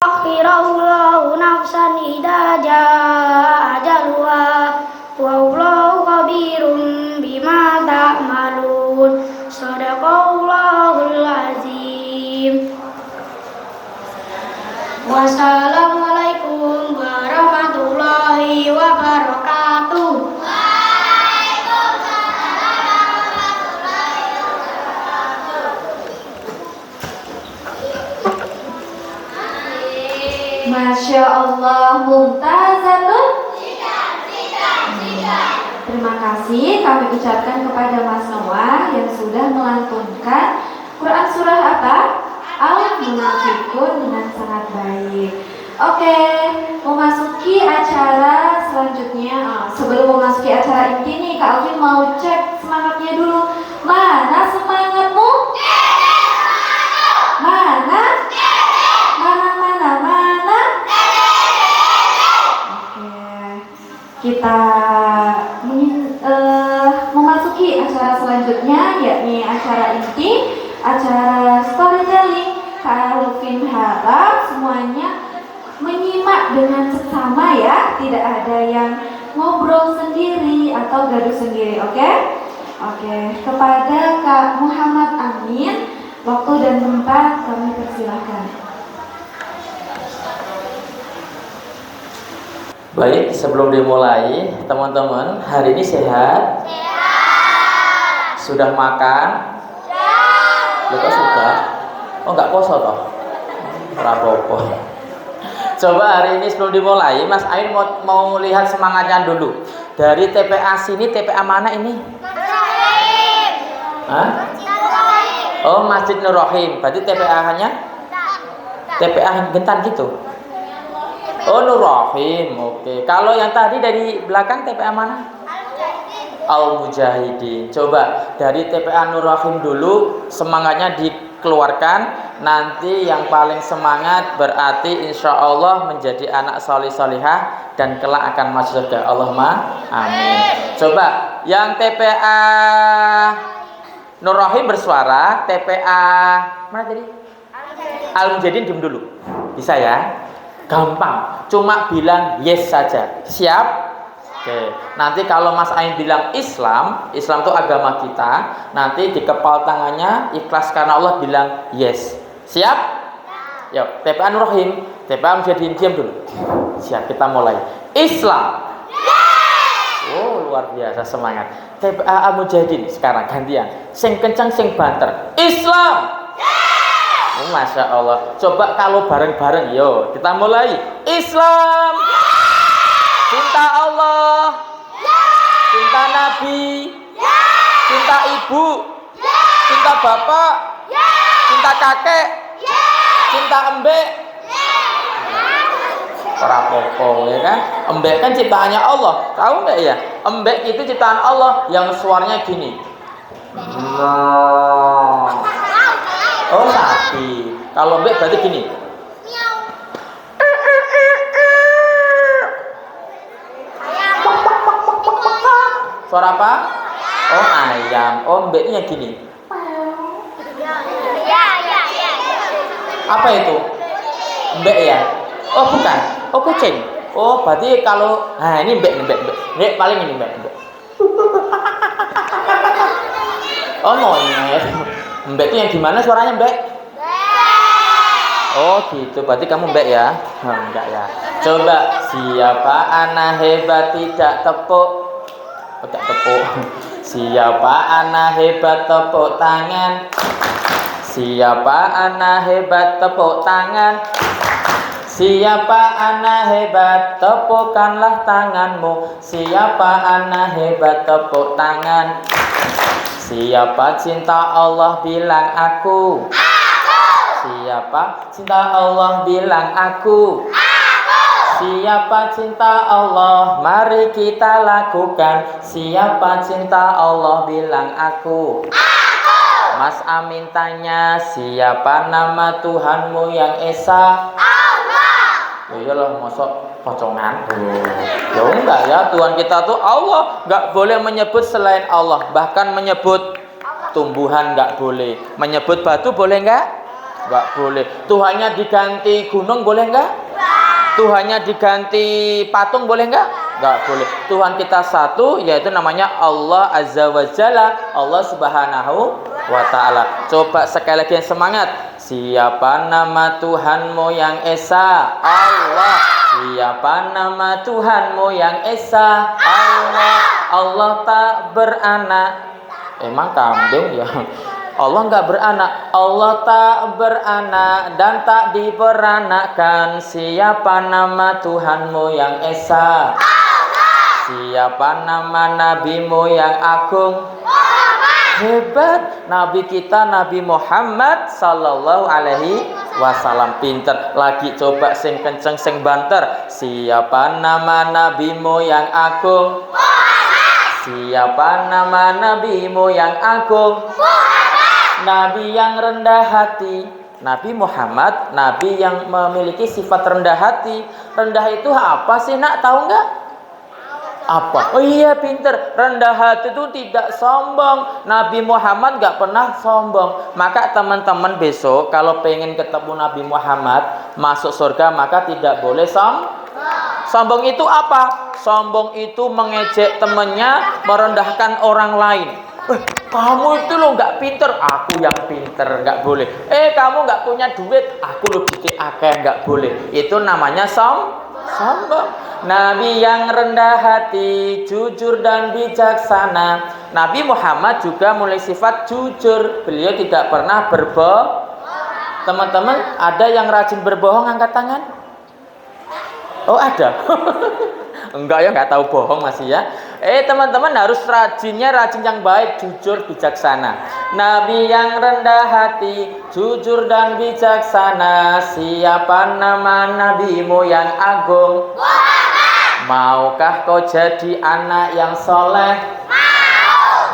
Akhirallahu nafsan idza jaa ajaluha wallahu khabirum bima ta'malun. Shadaqallahul azim. Wassalamualaikum warahmatullahi wabarakatuh. Masya Allah, mumtazatun. Terima kasih kami ucapkan kepada Mas Noah yang sudah melantunkan Quran surah apa? Al-Munafiqun dengan sangat baik. Oke, memasuki acara selanjutnya. Sebelum memasuki acara inti nih, Kak Alvin mau cek semangatnya dulu. Mana semangatmu? Mana? Kita memasuki acara selanjutnya, yakni acara inti, acara storytelling. Kak Alvin harap semuanya menyimak dengan seksama ya, tidak ada yang ngobrol sendiri atau gaduh sendiri, oke? Oke, kepada Kak Muhammad Amin, waktu dan tempat kami persilahkan. Baik, sebelum dimulai, teman-teman, hari ini sehat? Sehat. Sudah makan? Sudah. Kok sudah? Oh, enggak poso toh? Rapopo. Coba hari ini sebelum dimulai, Mas Ain mau lihat semangatnya dulu. Dari TPA sini, TPA mana ini? Hah? Oh, Masjid Nur Rahim. Berarti TPA-nya? TPA Gentan gitu. Oh, Nur Rahim. Oke. Kalau yang tadi dari belakang TPA mana? Al-Mujahidin. Coba dari TPA Nur Rahim dulu semangatnya dikeluarkan. Nanti yang paling semangat berarti insya Allah menjadi anak solih solihah dan kelak akan masuk surga. Allahumma amin. Coba yang TPA Nur Rahim bersuara. TPA mana tadi? Al-Mujahidin diam dulu. Bisa ya? Gampang, cuma bilang yes saja. Siap? Oke. Nanti kalau Mas Ain bilang Islam itu agama kita. Nanti di kepal tangannya ikhlas karena Allah bilang yes. Siap? Yuk, TPA Nur Rahim, TPA Mujahidin diam dulu. Siap, kita mulai. Islam. Oh, luar biasa semangat. TPA Mujahidin sekarang gantian. Sing kencang, sing banter. Islam. Masya Allah. Coba kalau bareng-bareng, yo kita mulai. Islam, cinta Allah, cinta Nabi, cinta ibu, cinta bapak, cinta kakek, cinta embek. Rapopo ya kan? Embek kan ciptaannya Allah. Tahu nggak ya? Embek itu ciptaan Allah yang suaranya gini. Oh, sapi. Kalau embek berarti gini. Suara apa? Oh, ayam. Oh, embeknya gini. Apa itu? Embek ya? Oh, bukan. Oh, kucing. Oh, berarti kalau ini embek. Embek paling ini embek. Oh, monyet. Mbak itu yang gimana suaranya Mbak? Oh gitu, berarti kamu Mbak ya? Oh, enggak ya. Coba, siapa anak hebat tidak tepuk? Oh, tidak tepuk. Siapa anak hebat tepuk tangan? Siapa anak hebat tepuk tangan? Siapa anak hebat tepukkanlah tanganmu. Siapa anak hebat tepuk tangan? Siapa cinta Allah bilang aku. Siapa cinta Allah bilang aku. Siapa cinta Allah mari kita lakukan. Siapa cinta Allah bilang aku. Mas Amin tanya, siapa nama Tuhanmu yang Esa? Allah. Ya iyalah, mosok pocongan. Ya enggak ya, Tuhan kita tuh Allah, enggak boleh menyebut selain Allah, bahkan menyebut tumbuhan enggak boleh, menyebut batu boleh enggak? Nggak boleh. Tuhannya diganti gunung boleh nggak? Tuhannya diganti patung boleh nggak? Nggak boleh. Tuhan kita satu, yaitu namanya Allah Azza wa Jalla, Allah Subhanahu wa Ta'ala. Coba sekali lagi yang semangat. Siapa nama Tuhanmu yang Esa? Allah. Siapa nama Tuhanmu yang Esa? Allah. Allah tak beranak. Emang kambing ya? Allah nggak beranak. Allah tak beranak dan tak diperanakan. Siapa nama Tuhanmu yang Esa? Siapa nama nabimu yang agung? Hebat, nabi kita Nabi Muhammad sallallahu alaihi wasallam. Pinter lagi, coba sing kenceng sing banter. Siapa nama nabimu yang agung? Siapa nama nabimu yang agung? Nabi yang rendah hati. Nabi Muhammad, nabi yang memiliki sifat rendah hati. Rendah itu apa sih, nak? Tahu nggak? Apa? Oh iya, pinter. Rendah hati itu tidak sombong. Nabi Muhammad nggak pernah sombong. Maka teman-teman besok kalau pengen ketemu Nabi Muhammad masuk surga, maka tidak boleh sombong. Sombong itu apa? Sombong itu mengejek temannya, merendahkan orang lain. Kamu itu lo nggak pinter, aku yang pinter, nggak boleh. Kamu nggak punya duit, aku lebih akeh, nggak boleh. Itu namanya sombong. Nabi yang rendah hati, jujur dan bijaksana. Nabi Muhammad juga mulai sifat jujur. Beliau tidak pernah berbohong. Teman-teman, ada yang rajin berbohong, angkat tangan. Oh, ada. Enggak ya, nggak tahu bohong masih ya. Teman-teman harus rajin yang baik, jujur, bijaksana. Nabi yang rendah hati, jujur dan bijaksana. Siapa nama nabimu yang agung? Maukah kau jadi anak yang soleh?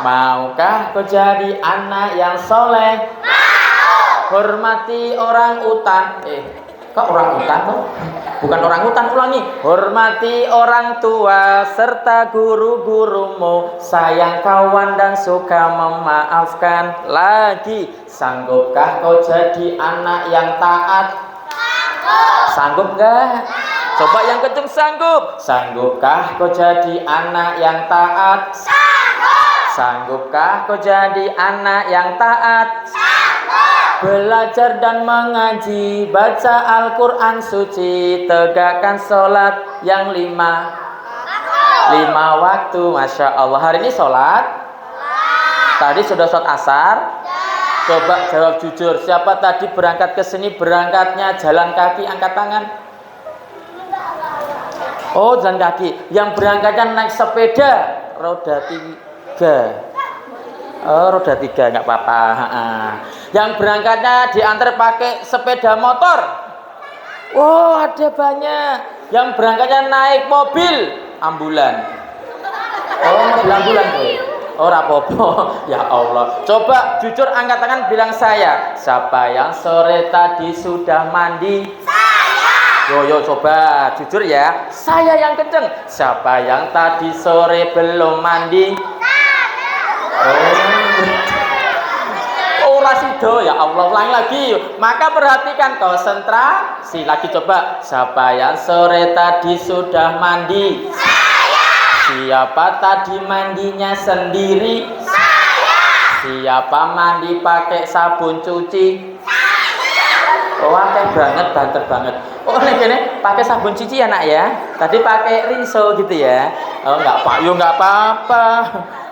Maukah kau jadi anak yang soleh? Hormati orang utan. Kok orang utan tuh? Bukan orang utan, ulangi. Hormati orang tua serta guru-gurumu. Sayang kawan dan suka memaafkan. Lagi, sanggupkah kau jadi anak yang taat? Sanggup nggak? Coba yang kenceng, sanggup. Sanggupkah kau jadi anak yang taat? Sanggupkah kau jadi anak yang taat? Belajar dan mengaji, baca Al-Quran suci, tegakkan sholat yang lima waktu. Masya Allah. Hari ini sholat? Tadi sudah sholat asar? Coba jawab jujur. Siapa tadi berangkat ke sini, berangkatnya jalan kaki, angkat tangan. Oh, jalan kaki. Yang berangkatnya naik sepeda, roda 3. Oh, roda 3, nggak apa-apa. Yang berangkatnya diantar pakai sepeda motor. Oh, ada banyak. Yang berangkatnya naik mobil ambulan. Oh, mobil ambulan tuh. Oh, rapopo. Ya Allah. Coba jujur angkat tangan, bilang saya. Siapa yang sore tadi sudah mandi? Saya. Yo, coba jujur ya. Saya yang kenceng. Siapa yang tadi sore belum mandi? Oh, rasido, ya Allah. Ulangi lagi. Maka perhatikan, konsentrasi. Lagi coba. Siapa yang sore tadi sudah mandi? Saya. Siapa tadi mandinya sendiri? Saya. Siapa mandi pakai sabun cuci? Saya. Oh, akeh banget, banter banget. Oh, ini pakai sabun cuci ya, nak ya. Tadi pakai rinso gitu ya. Oh, nggak apa-apa.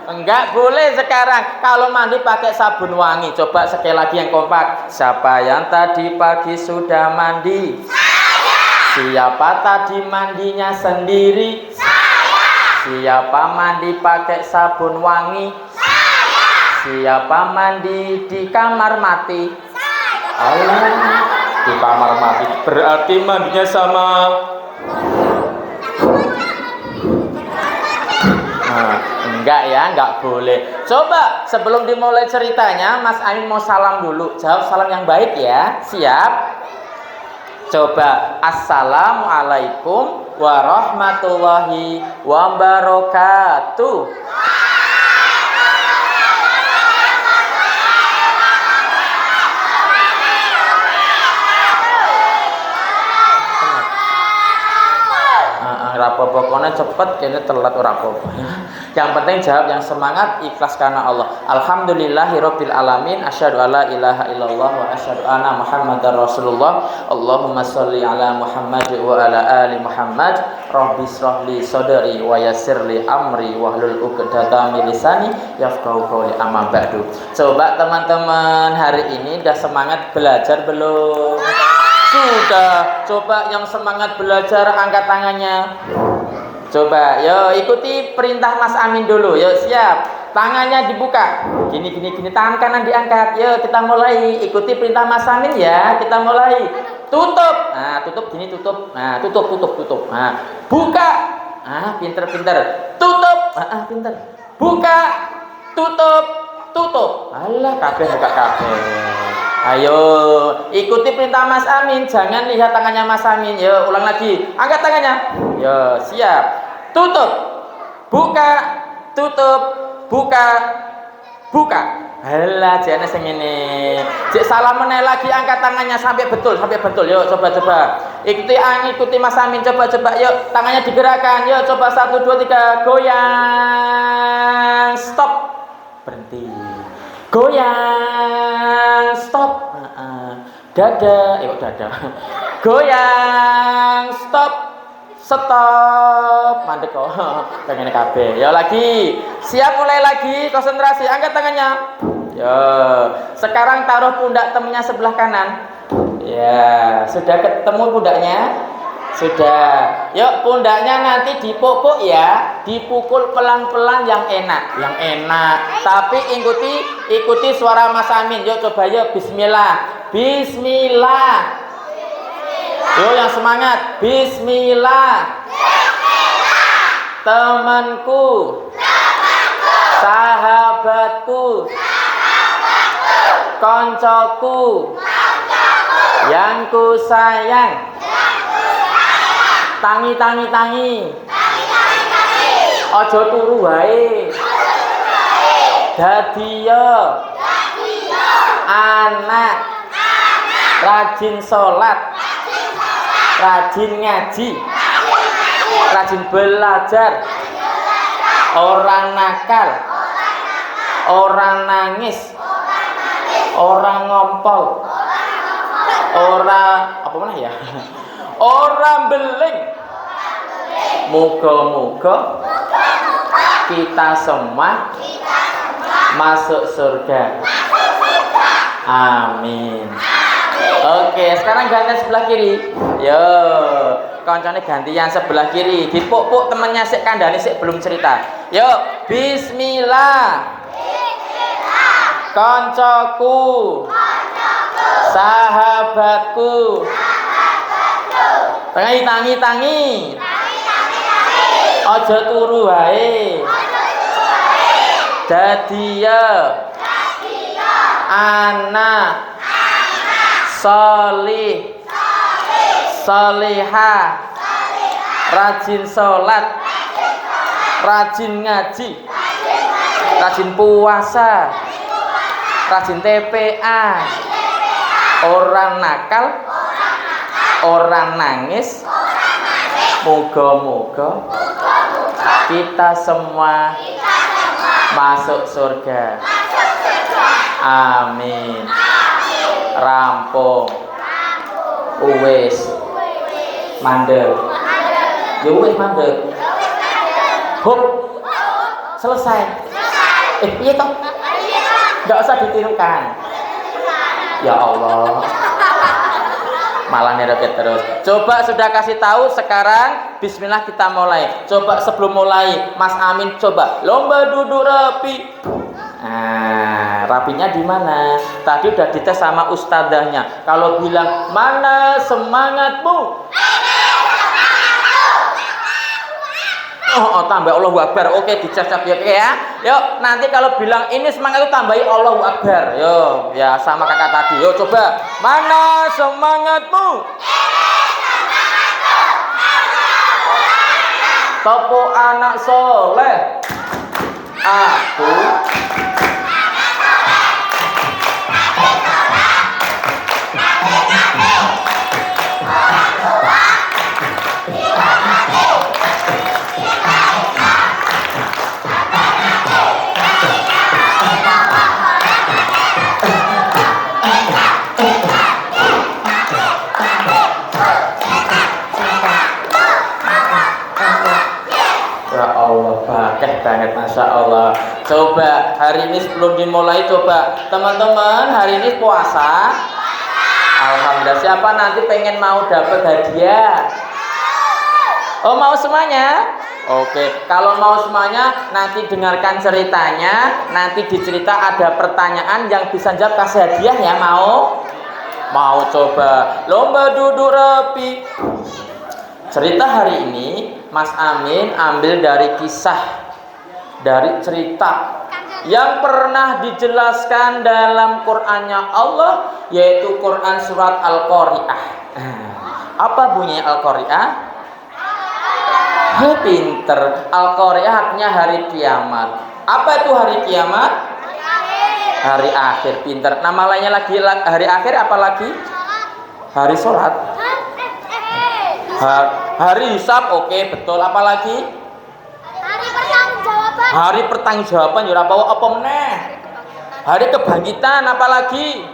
Enggak boleh sekarang. Kalau mandi pakai sabun wangi. Coba sekali lagi yang kompak. Siapa yang tadi pagi sudah mandi? Saya. Siapa tadi mandinya sendiri? Saya. Siapa mandi pakai sabun wangi? Saya. Siapa mandi di kamar mati? Saya. Allah, di kamar mati. Berarti mandinya sama. Enggak ya, enggak boleh. Coba sebelum dimulai ceritanya, Mas Amin mau salam dulu. Jawab salam yang baik ya. Siap? Coba. Assalamualaikum warahmatullahi wabarakatuh. rapopo kono cepet kene telat ora apa-apa ya. Yang penting jawab yang semangat, ikhlas karena Allah. Alhamdulillahirabbil alamin, asyhadu alla ilaha illallah wa asyhadu anna Muhammadar Rasulullah. Allahumma sholli ala Muhammad wa ala ali Muhammad. Rabbi shrahli sadri wa yassirli amri wahlul 'uqdatam min lisani yafqahu qawli. Amma ba'du. Coba teman-teman hari ini udah semangat belajar belum? Sudah. Coba yang semangat belajar angkat tangannya. Coba, yo ikuti perintah Mas Amin dulu. Yo siap. Tangannya dibuka. Gini. Tangan kanan diangkat. Yo kita mulai. Ikuti perintah Mas Amin ya. Kita mulai. Tutup. Nah, tutup gini tutup. Nah, tutup. Nah, buka. Ah, pinter. Tutup. Pinter. Buka. Tutup. Alah, kabeh buka kabeh. Ayo, ikuti perintah Mas Amin. Jangan lihat tangannya Mas Amin. Yo, ulang lagi. Angkat tangannya. Yo, siap. Tutup. Buka. Tutup. Buka. Halah, jane sing ngene. Cek salah meneh lagi, angkat tangannya sampai betul. Yo, coba. Ikuti Mas Amin. Coba. Yuk, tangannya digerakkan. Yuk, coba 1 2 3. Goyang. Stop. Berhenti. Goyang, stop. Dada. Goyang, stop. Mandek kok. Pengen kabeh. Ya lagi. Siap, mulai lagi. Konsentrasi. Angkat tangannya. Ya. Sekarang taruh pundak temennya sebelah kanan. Ya, sudah ketemu pundaknya? Sudah. Yuk, pundaknya nanti dipupuk ya, dipukul pelan-pelan yang enak. Tapi ikuti suara Mas Amin. Yuk coba yuk, bismillah. Yuk yang semangat. Bismillah. Temanku. Sahabatku. Koncoku. Yang ku sayang. Tangi. Ojo turu wae. Dadiya anak rajin sholat, rajin ngaji, rajin belajar, orang nakal, orang nangis, orang ngompol, orang apa mana ya? Orang beling. Moga-moga kita semua masuk surga. Amin. Oke, sekarang gantian sebelah kiri. Yo, koncone gantian sebelah kiri. Dipuk-puk temennya sik kandhane sik belum cerita. Yo, bismillah. Koncoku. Sahabatku. Tangi. Ojo turu wae. Dadiya anak solihah, rajin sholat, rajin ngaji, rajin puasa, rajin TPA, orang nakal, orang nangis. Moga-moga kita semua masuk surga. Amin. Rampung. Uwes. Mandek. Ya wis mandek. Hup. Selesai. Piye toh? Enggak usah ditirukan. Ya Allah. Malah neroket terus. Coba sudah kasih tahu, sekarang bismillah kita mulai. Coba sebelum mulai Mas Amin coba lomba duduk rapi. Nah, rapinya di mana? Tadi udah dites sama ustadzahnya. Kalau bilang mana semangatmu? Oh, tambah Allahu Akbar. Oke, dicap-cap ya. Yuk, nanti kalau bilang ini semangat itu tambahi Allahu Akbar. Yuk, ya sama kakak tadi. Yuk coba. Mana semangatmu? Topo anak soleh. Aku bakeh banget, Masya Allah. Coba hari ini sebelum dimulai, coba teman-teman hari ini puasa. Alhamdulillah. Siapa nanti pengen mau dapat hadiah? Oh, mau semuanya? Oke, kalau mau semuanya nanti dengarkan ceritanya. Nanti di cerita ada pertanyaan yang bisa jawab, kasih hadiah ya. Mau? Mau coba lomba duduk rapi. Cerita hari ini Mas Amin ambil dari kisah, dari cerita yang pernah dijelaskan dalam Qur'annya Allah, yaitu Quran surat Al-Qari'ah. Apa bunyi Al-Qari'ah? Hei, pinter. Al-Qari'ah artinya hari kiamat. Apa itu hari kiamat? Hari akhir. Pinter. Nama lainnya lagi hari akhir apa lagi? Hari sholat. Hari hisab. Oke, betul. Apa lagi? Hari pertanggungjawaban. Hari pertanggungjawaban. Ya apa meneh? Hari kebangkitan. Apa lagi?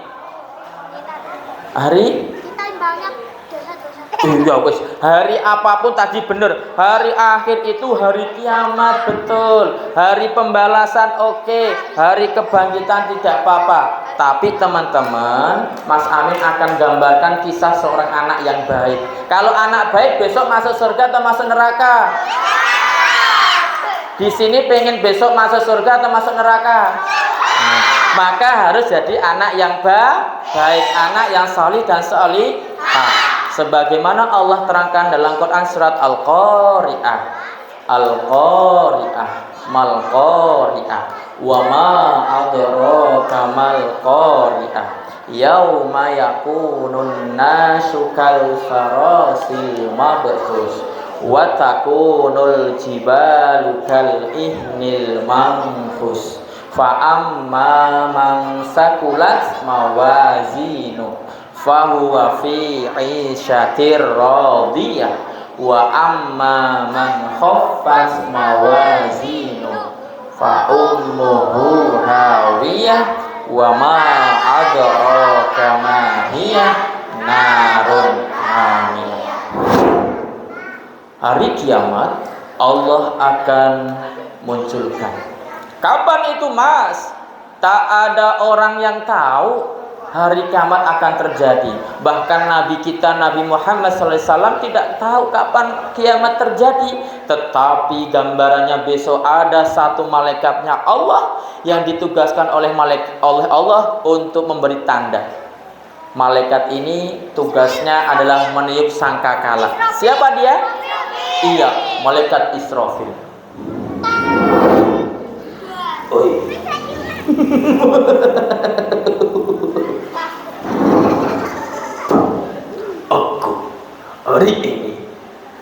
Hari Kita yang banyak dosa-dosa. iya wes, hari apapun tadi bener. Hari akhir itu hari kiamat, betul. Hari pembalasan, oke. Hari kebangkitan tidak apa-apa. Tapi teman-teman, Mas Amin akan gambarkan kisah seorang anak yang baik. Kalau anak baik besok masuk surga atau masuk neraka? Di sini pengen besok masuk surga atau masuk neraka? Maka harus jadi anak yang baik, anak yang salih dan salihah. Sebagaimana Allah terangkan dalam Quran surat Al-Qari'ah. Al-Qari'ah, mal-Qari'ah, wa ma adraka mal-Qari'ah. Yauma yakunun nasu kal farasil mabthus wa takunul jibalu kal ihnil manfus. Fa'amma man sakulat mawazinu fahuwa fi 'ishatir radiyah wa amma man khaffat mawazinu fa ummuhu hawiyah wa ma adraka ma hiya narun hamiyah. Hari kiamat Allah akan munculkan. Kapan itu, Mas? Tak ada orang yang tahu hari kiamat akan terjadi. Bahkan Nabi kita, Nabi Muhammad SAW tidak tahu kapan kiamat terjadi. Tetapi gambarannya besok ada satu malaikatnya Allah yang ditugaskan oleh Allah untuk memberi tanda. Malaikat ini tugasnya adalah meniup sangkakala. Siapa dia? Iya, malaikat Israfil. Oi. Aku hari ini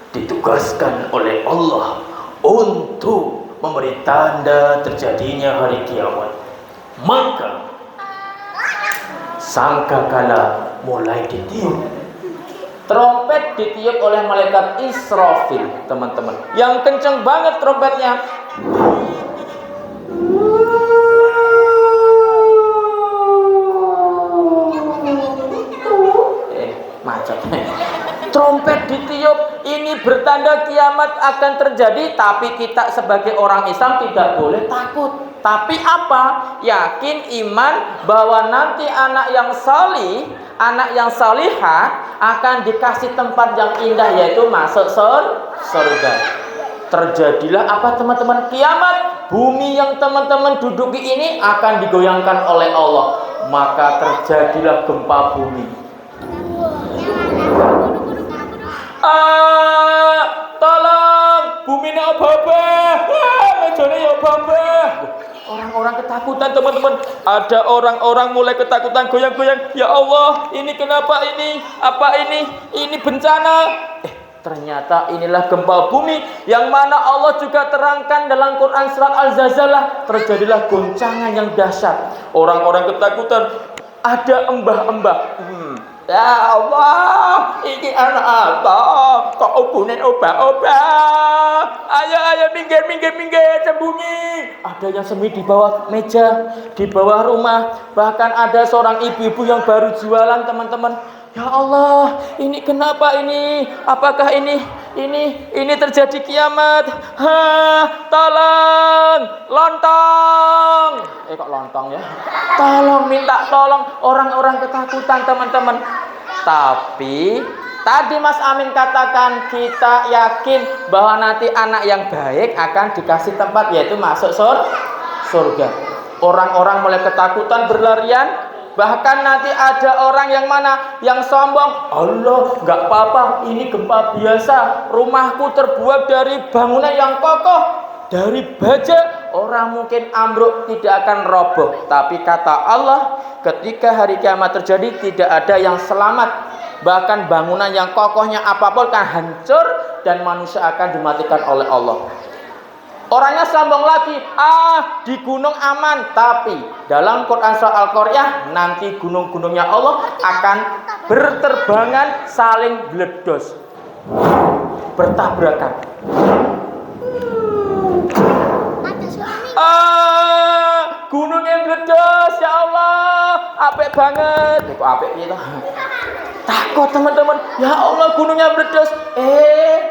ditugaskan oleh Allah untuk memberi tanda terjadinya hari kiamat. Maka sangkakala mulai ditiup. Trompet ditiup oleh malaikat Israfil, teman-teman. Yang kenceng banget trompetnya. Macet. Trompet ditiup, ini bertanda kiamat akan terjadi. Tapi kita sebagai orang Islam tidak boleh takut. Tapi apa? Yakin, iman bahwa nanti anak yang salih, anak yang salihah akan dikasih tempat yang indah, yaitu masuk surga. Terjadilah apa, teman-teman? Kiamat. Bumi yang teman-teman duduki ini akan digoyangkan oleh Allah. Maka terjadilah gempa bumi. Tolong, bumi ini obah-obah. Mejone ya obah-obah. Orang-orang ketakutan, teman-teman. Ada orang-orang mulai ketakutan, goyang-goyang. Ya Allah, ini kenapa ini? Apa ini? Ini bencana. Ternyata inilah gempa bumi yang mana Allah juga terangkan dalam Quran surat Al-Zalzalah. Terjadilah goncangan yang dahsyat. Orang-orang ketakutan. Ada embah-embah. Ya Allah, ini anak apa? Kok obunen obah-obah? Ayo, minggir, sembunyi. Ada yang sembunyi di bawah meja, di bawah rumah. Bahkan ada seorang ibu-ibu yang baru jualan, teman-teman. Ya Allah, ini kenapa ini? Apakah ini terjadi kiamat? Ha, tolong, lontong. Kok lontong ya? Tolong, minta tolong. Orang-orang ketakutan, teman-teman. Tapi tadi Mas Amin katakan kita yakin bahwa nanti anak yang baik akan dikasih tempat, yaitu masuk surga. Orang-orang mulai ketakutan berlarian. Bahkan nanti ada orang yang mana? Yang sombong. Allah, nggak apa-apa, ini gempa biasa. Rumahku terbuat dari bangunan yang kokoh, dari baja. Orang mungkin ambruk, tidak akan roboh. Tapi kata Allah, ketika hari kiamat terjadi, tidak ada yang selamat. Bahkan bangunan yang kokohnya apapun akan hancur dan manusia akan dimatikan oleh Allah. Orangnya sombong lagi, di gunung aman. Tapi dalam Quran surah Al-Qaryah, nanti gunung-gunungnya Allah akan berterbangan saling meledos, bertabrakan. Ada tsunami. Gunungnya meledos, ya Allah, apik banget. Kok apik gitu? Takut teman-teman, ya Allah gunungnya meledos.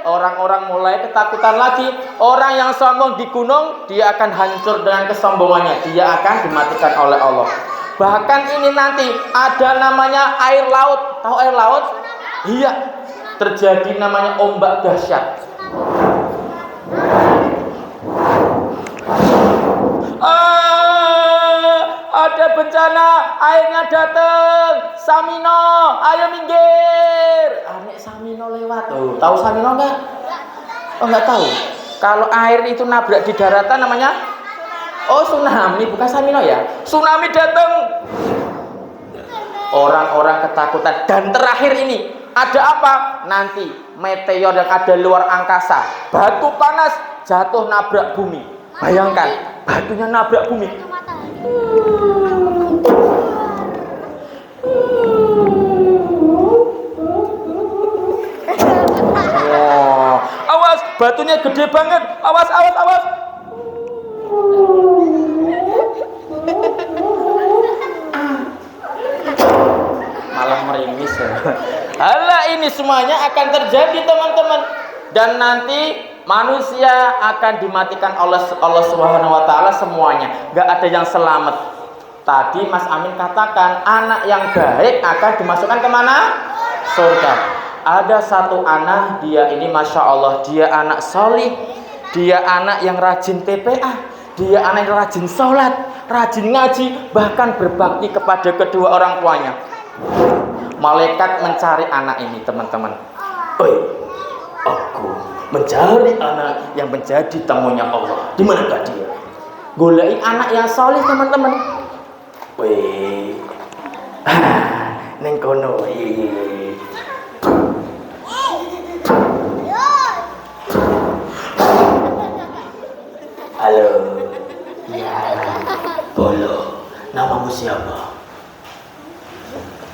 Orang-orang mulai ketakutan lagi. Orang yang sombong di gunung, dia akan hancur dengan kesombongannya. Dia akan dimatikan oleh Allah. Bahkan ini nanti ada namanya air laut. Tahu air laut? Iya, terjadi namanya ombak dahsyat. Ada bencana, airnya datang. Samino, ayo minggir. Nek Samino lewat. Tahu Samino enggak? Oh, enggak tahu. Kalau air itu nabrak di daratan namanya tsunami, bukan Samino ya. Tsunami datang. Orang-orang ketakutan. Dan terakhir ini, ada apa? Nanti meteor yang ada luar angkasa, batu panas jatuh nabrak bumi. Bayangkan, batunya nabrak bumi. Awas, batunya gede banget. Awas. Malah merimis ya. Halah, ini semuanya akan terjadi teman-teman. Dan nanti manusia akan dimatikan oleh Allah Subhanahu wa taala semuanya. Enggak ada yang selamat. Tadi Mas Amin katakan anak yang baik akan dimasukkan kemana? Surga. Ada satu anak, dia ini Masya Allah, dia anak solih, dia anak yang rajin TPA, dia anak yang rajin sholat, rajin ngaji, bahkan berbakti kepada kedua orang tuanya. Malaikat mencari anak ini teman-teman. Aku mencari anak yang menjadi tamunya Allah. Di manakah dia? Golai anak yang solih teman-teman. Neng kono. Halo. Ya. Bolo. Namamu siapa?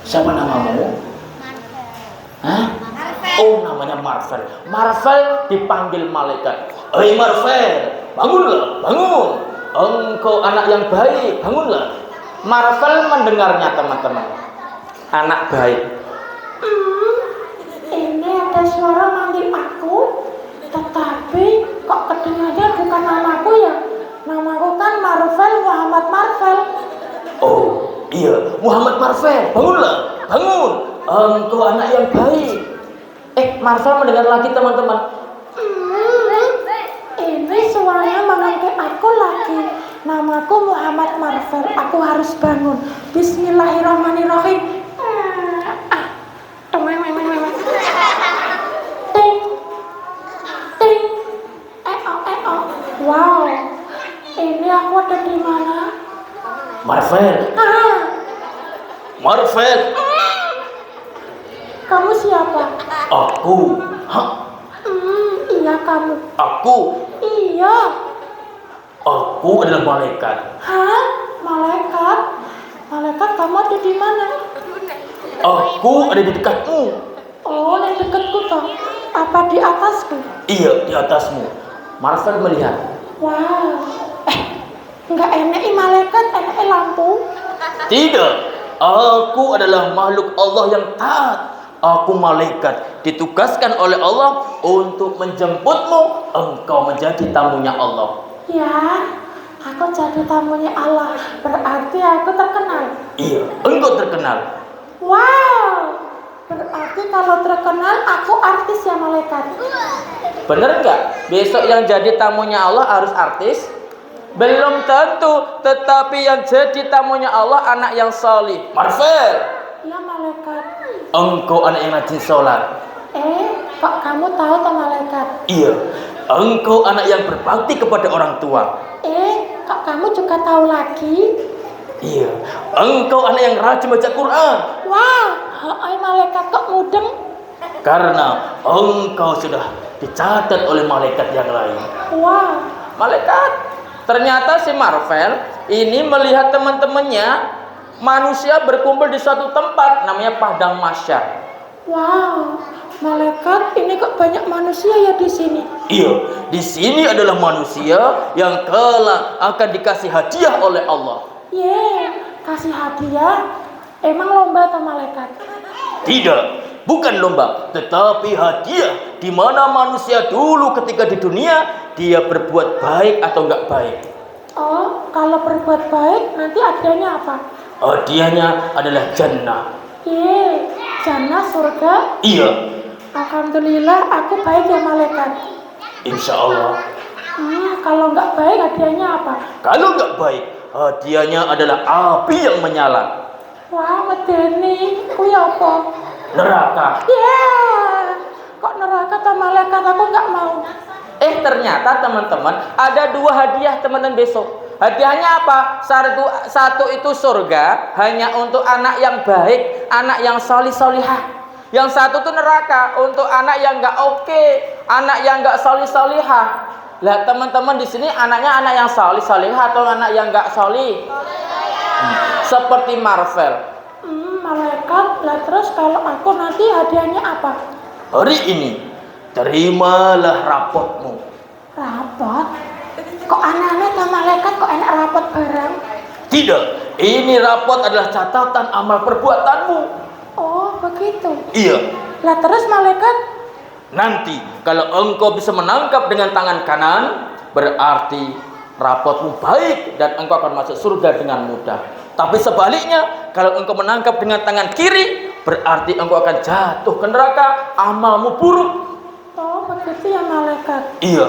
Siapa namamu? Hah? Oh, namanya Marvel. Marvel dipanggil malaikat. Hei Marvel, bangunlah, bangun. Engkau anak yang baik, bangunlah. Marvel mendengarnya teman-teman. Anak baik. Ini ada suara manggil aku, tetapi kok kedengarannya bukan namaku ya? Namaku kan Marvel, Muhammad Marvel. Oh, iya, Muhammad Marvel, bangunlah, bangun. Engkau anak yang baik. Marvel mendengar lagi teman-teman. Ini suaranya memanggil aku lagi. Namaku Muhammad Marvel. Aku harus bangun. Bismillahirrahmanirrahim. Ting, ting. Wow. Ini aku ada di mana? Marvel. Marvel. Kamu siapa? Aku. Hah? Iya kamu. Aku. Iya. Aku adalah malaikat. Hah? Malaikat? Malaikat kamu ada di mana? Aku ada di dekatmu. Oh, di dekatku toh. Apa di atasku? Iya, di atasmu. Marvel melihat. Wow. Enggak enak malaikat, enak lampu. Tidak. Aku adalah makhluk Allah yang taat. Aku malaikat, ditugaskan oleh Allah untuk menjemputmu. Engkau menjadi tamunya Allah. Ya, aku jadi tamunya Allah. Berarti aku terkenal. Iya, engkau terkenal. Wow, berarti kalau terkenal aku artis ya malaikat. Bener nggak? Besok yang jadi tamunya Allah harus artis? Belum tentu, tetapi yang jadi tamunya Allah anak yang salih. Marvel, Ya malaikat. engkau anak yang rajin sholat. Kok kamu tahu toh malaikat? Iya, engkau anak yang berbakti kepada orang tua. Kok kamu juga tahu lagi? Iya, engkau anak yang rajin baca Quran. Wah, malaikat kok mudeng? Karena engkau sudah dicatat oleh malaikat yang lain. Wah, Malaikat, ternyata si Marvel ini melihat teman-temannya manusia berkumpul di suatu tempat namanya padang mahsyar. wow, malaikat ini kok banyak manusia ya di sini? Iya, di sini adalah manusia yang kelak akan dikasih hadiah oleh Allah. Kasih hadiah? Emang lomba atau malaikat? Tidak, bukan lomba, tetapi hadiah di mana manusia dulu ketika di dunia dia berbuat baik atau enggak baik. Oh, kalau berbuat baik nanti hadiahnya apa? Hadiahnya adalah jannah. Jannah surga? Iya, Alhamdulillah aku baik ya malaikat. insya Allah. Kalau nggak baik hadiahnya apa? Kalau enggak baik, hadiahnya adalah api yang menyala. Wah, medeni. Kuwi apa? Neraka. Kok neraka atau malaikat? Aku nggak mau. Ternyata teman-teman ada dua hadiah teman-teman besok. Hadiahnya apa? Satu itu surga hanya untuk anak yang baik, anak yang solihah. Yang satu tuh neraka untuk anak yang nggak oke, anak yang nggak solihah. Lah teman-teman di sini anaknya anak yang solihah atau anak yang nggak solih? Seperti Marvel. Malaikat. Lah terus kalau aku nanti hadiahnya apa? Hari ini terimalah rapotmu. Rapot? Kok aneh-aneh ke malaikat kok enak rapot barang? Tidak, ini rapot adalah catatan amal perbuatanmu. Oh, begitu. Iya. Lah terus malaikat? Nanti kalau engkau bisa menangkap dengan tangan kanan, berarti rapotmu baik dan engkau akan masuk surga dengan mudah. Tapi sebaliknya, kalau engkau menangkap dengan tangan kiri, berarti engkau akan jatuh ke neraka, amalmu buruk. Oh, begitu ya malaikat. Iya.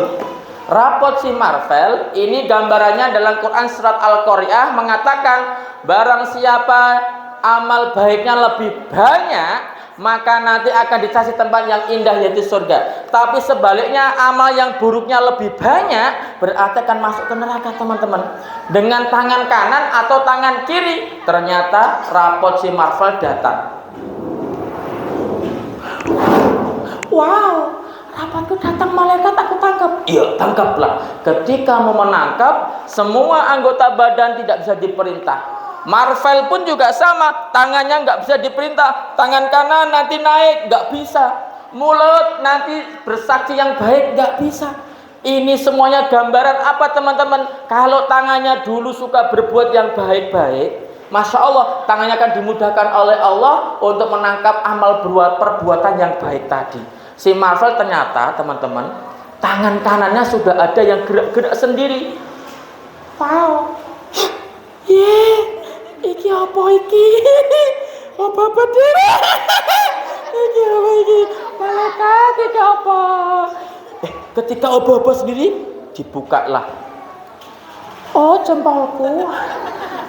Rapot si Marvel ini gambarannya dalam Quran surat Al-Qari'ah mengatakan barang siapa amal baiknya lebih banyak maka nanti akan dikasih tempat yang indah yaitu surga. Tapi sebaliknya amal yang buruknya lebih banyak berarti akan masuk ke neraka teman-teman. Dengan tangan kanan atau tangan kiri ternyata rapot si Marvel datang. Wow, rapatku datang malaikat aku tangkap. Iya, tangkaplah. Ketika mau menangkap, semua anggota badan tidak bisa diperintah. Marvel pun juga sama, tangannya nggak bisa diperintah. Tangan kanan nanti naik, nggak bisa. Mulut nanti bersaksi yang baik, nggak bisa. Ini semuanya gambaran apa teman-teman? Kalau tangannya dulu suka berbuat yang baik-baik, Masya Allah, tangannya akan dimudahkan oleh Allah untuk menangkap amal perbuatan yang baik tadi. Si Marvel ternyata teman-teman, tangan kanannya sudah ada yang gerak-gerak sendiri. Wow. Iki apa iki? Apa dhewe? Iki apa iki? Malaikat iki apa? Ketika obo-obo sendiri dibukalah. Oh, jempolku.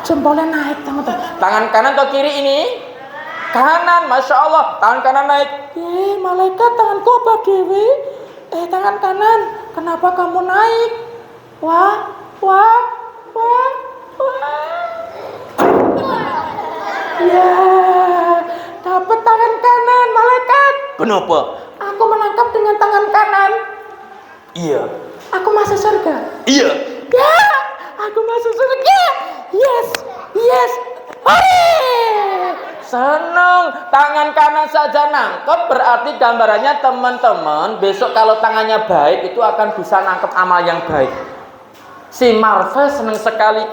Jempolnya naik teman-teman. Tangan kanan atau kiri ini? Kanan, Masya Allah, tangan kanan naik. Malaikat tanganku apa dewe? Tangan kanan, kenapa kamu naik? Wah. Ya, dapat tangan kanan malaikat. Kenapa? Aku menangkap dengan tangan kanan. Iya. Aku masuk surga. Iya. Ya, aku masuk surga. Yes. Hore! Seneng, tangan kanan saja nangkep berarti gambarannya teman-teman besok kalau tangannya baik itu akan bisa nangkep amal yang baik. Si Marvel seneng sekali.